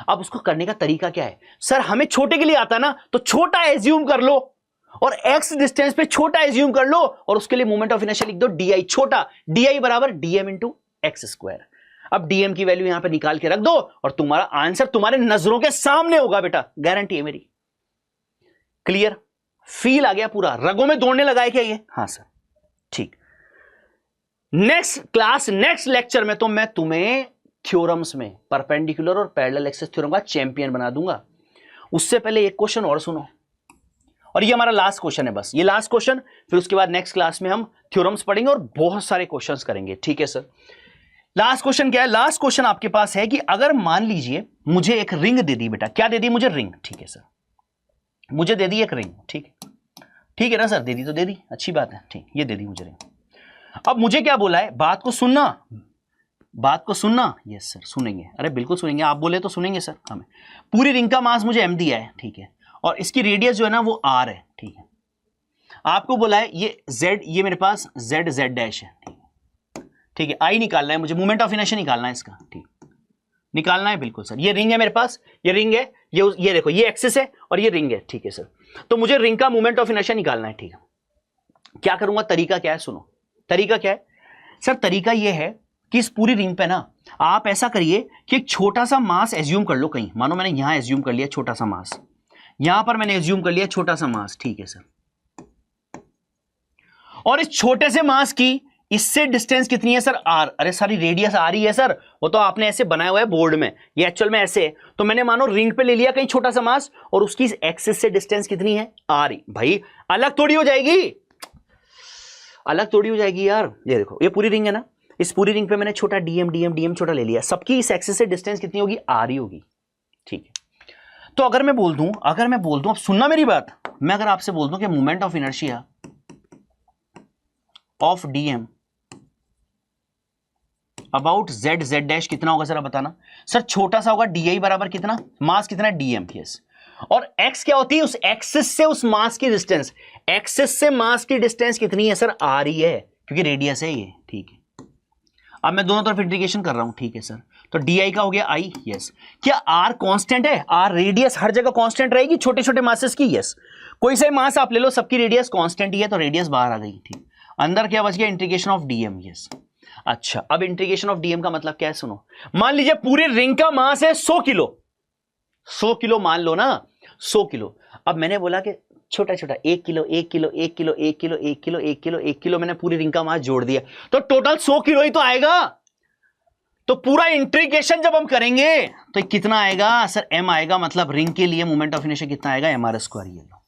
अब उसको करने का तरीका क्या है सर, हमें छोटे के लिए आता ना, तो छोटा एज्यूम कर लो और x डिस्टेंस पे छोटा एज्यूम कर लो, और उसके लिए मोमेंट ऑफ इनर्शिया लिख दो di, छोटा di बराबर dm इंटू एक्स स्क्वायर। अब dm की वैल्यू यहां पे निकाल के रख दो और तुम्हारा आंसर तुम्हारे नजरों के सामने होगा बेटा, गारंटी है मेरी। क्लियर, फील आ गया, पूरा रगों में दौड़ने लगा है क्या ये, हाँ सर, ठीक। नेक्स्ट क्लास, नेक्स्ट लेक्चर में तो मैं तुम्हें थ्योरम्स में परपेंडिकुलर और पैरेलल एक्सिस थ्योरम का चैंपियन बना दूंगा। उससे पहले एक क्वेश्चन और सुनो, और ये हमारा लास्ट क्वेश्चन है, बस ये लास्ट क्वेश्चन, फिर उसके बाद नेक्स्ट क्लास में हम थ्योरम्स पढ़ेंगे और बहुत सारे क्वेश्चंस करेंगे, ठीक है सर। लास्ट क्वेश्चन क्या है, लास्ट क्वेश्चन आपके पास है कि अगर मान लीजिए मुझे एक रिंग दे दी, बेटा क्या दे दी मुझे, रिंग, ठीक है सर, मुझे दे दी एक रिंग, ठीक है ना सर, दे दी तो दे दी, अच्छी बात है, ठीक, ये दे दी मुझे रिंग। अब मुझे क्या बोला है, बात को सुनना, बात को सुनना। यस सर, सुनेंगे, अरे बिल्कुल सुनेंगे, आप बोले तो सुनेंगे सर। हमें पूरी रिंग का मास मुझे m दिया है, ठीक है, और इसकी रेडियस जो है ना वो r है, ठीक है। आपको बोला है ये z, ये मेरे पास z डैश है, ठीक है, I निकालना है मुझे, मोमेंट ऑफ इनर्शिया निकालना है इसका, ठीक, निकालना है, बिल्कुल सर। ये रिंग है मेरे पास, ये रिंग है, ये देखो ये एक्सिस है और ये रिंग है, ठीक है सर। तो मुझे रिंग का मोमेंट ऑफ इनर्शिया निकालना है, ठीक है। क्या करूंगा, तरीका क्या है, सुनो, तरीका क्या है सर, तरीका ये है कि इस पूरी रिंग पे ना आप ऐसा करिए कि एक छोटा सा मास एज्यूम कर लो कहीं, मानो मैंने यहां एज्यूम कर लिया छोटा सा मास, यहां पर मैंने एज्यूम कर लिया छोटा सा मास, ठीक है सर। और इस छोटे से मास की इससे डिस्टेंस कितनी है सर, r। अरे सारी रेडियस आ रही है सर, वो तो आपने ऐसे बनाया हुआ है बोर्ड में, ये एक्चुअल में ऐसे है। तो मैंने मानो रिंग पे ले लिया कहीं छोटा सा मास, और उसकी एक्सिस से डिस्टेंस कितनी है, r। भाई अलग थोड़ी हो जाएगी, अलग थोड़ी हो जाएगी यार। ये देखो ये पूरी रिंग है ना, इस पूरी रिंग पे मैंने छोटा dm छोटा ले लिया, सबकी इस एक्सिस से डिस्टेंस कितनी होगी, r ही होगी, ठीक है। तो अगर मैं बोल दूं, अब सुनना मेरी बात, मैं अगर आपसे बोल दूं कि moment of inertia of DM about Z Z dash कितना होगा जरा बताना सर। छोटा सा होगा डी बराबर कितना, मास कितना डीएम, यस। और x क्या होती है, उस एक्सिस से उस मास की डिस्टेंस, एक्सिस से मास की डिस्टेंस कितनी है सर, r ही है क्योंकि रेडियस है ये, ठीक है। अब मैं दोनों तरफ इंटीग्रेशन कर रहा हूं, ठीक है सर। तो डी का हो गया i, यस। क्या r कांस्टेंट है, r रेडियस हर जगह कांस्टेंट रहेगी छोटे छोटे मासेस की, यस। कोई सा मास आप ले लो, सबकी रेडियस कांस्टेंट ही है, तो रेडियस बाहर आ गई, ठीक। अंदर क्या बच गया, इंटीग्रेशन ऑफ डीएम, यस। अच्छा, अब इंटीग्रेशन ऑफ डीएम का मतलब क्या है, सुनो। मान लीजिए पूरी रिंग का मास है 100 किलो, 100 किलो मान लो ना, 100 किलो। अब मैंने बोला कि छोटा छोटा 1 kilo 1 kilo 1 kilo 1 kilo 1 kilo 1 kilo 1 kilo, मैंने पूरी रिंग का मास जोड़ दिया, तो टोटल 100 किलो ही तो आएगा। तो पूरा इंटीग्रेशन जब हम करेंगे तो कितना आएगा सर, m आएगा, मतलब रिंग के लिए मोमेंट ऑफ इनर्शिया कितना आएगा, mr²। ये लो,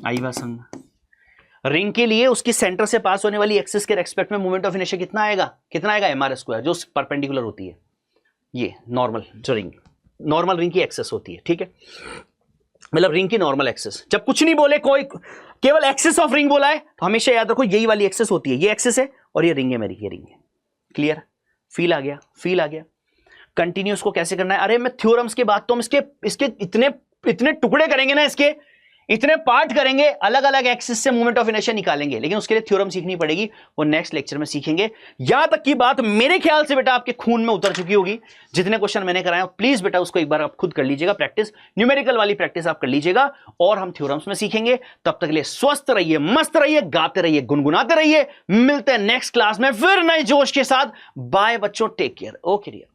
आई बात समझ। रिंग के लिए उसकी सेंटर से पास होने वाली एक्सिस के रेस्पेक्ट में मोमेंट ऑफ इनर्शिया कितना आएगा, mr², जो परपेंडिकुलर होती है, ये नॉर्मल, जो रिंग नॉर्मल रिंग की एक्सेस होती है, ठीक है। मतलब रिंग की नॉर्मल एक्सेस, जब कुछ नहीं बोले, कोई केवल एक्सेस ऑफ रिंग बोला है, तो हमेशा याद रखो यही वाली एक्सेस होती है, ये एक्सेस है और ये रिंग है मेरी, ये रिंग है। क्लियर, फील आ गया, फील आ गया। कंटिन्यूस को कैसे करना है, अरे मैं थ्योरम्स के बाद तो हम इसके इतने टुकड़े करेंगे ना, इसके इतने पार्ट करेंगे, अलग अलग एक्सिस से मोमेंट ऑफ इनर्शिया निकालेंगे, लेकिन उसके लिए थ्योरम सीखनी पड़ेगी, वो नेक्स्ट लेक्चर में सीखेंगे। यहां तक की बात मेरे ख्याल से बेटा आपके खून में उतर चुकी होगी, जितने क्वेश्चन मैंने कराए, प्लीज बेटा उसको एक बार आप खुद कर लीजिएगा प्रैक्टिस, न्यूमेरिकल वाली प्रैक्टिस आप कर लीजिएगा, और हम थ्योरम्स में सीखेंगे। तब तक के लिए स्वस्थ रहिए, मस्त रहिए, गाते रहिए, गुनगुनाते रहिए। मिलते हैं नेक्स्ट क्लास में फिर नए जोश के साथ। बाय बच्चों, टेक केयर, ओके डियर।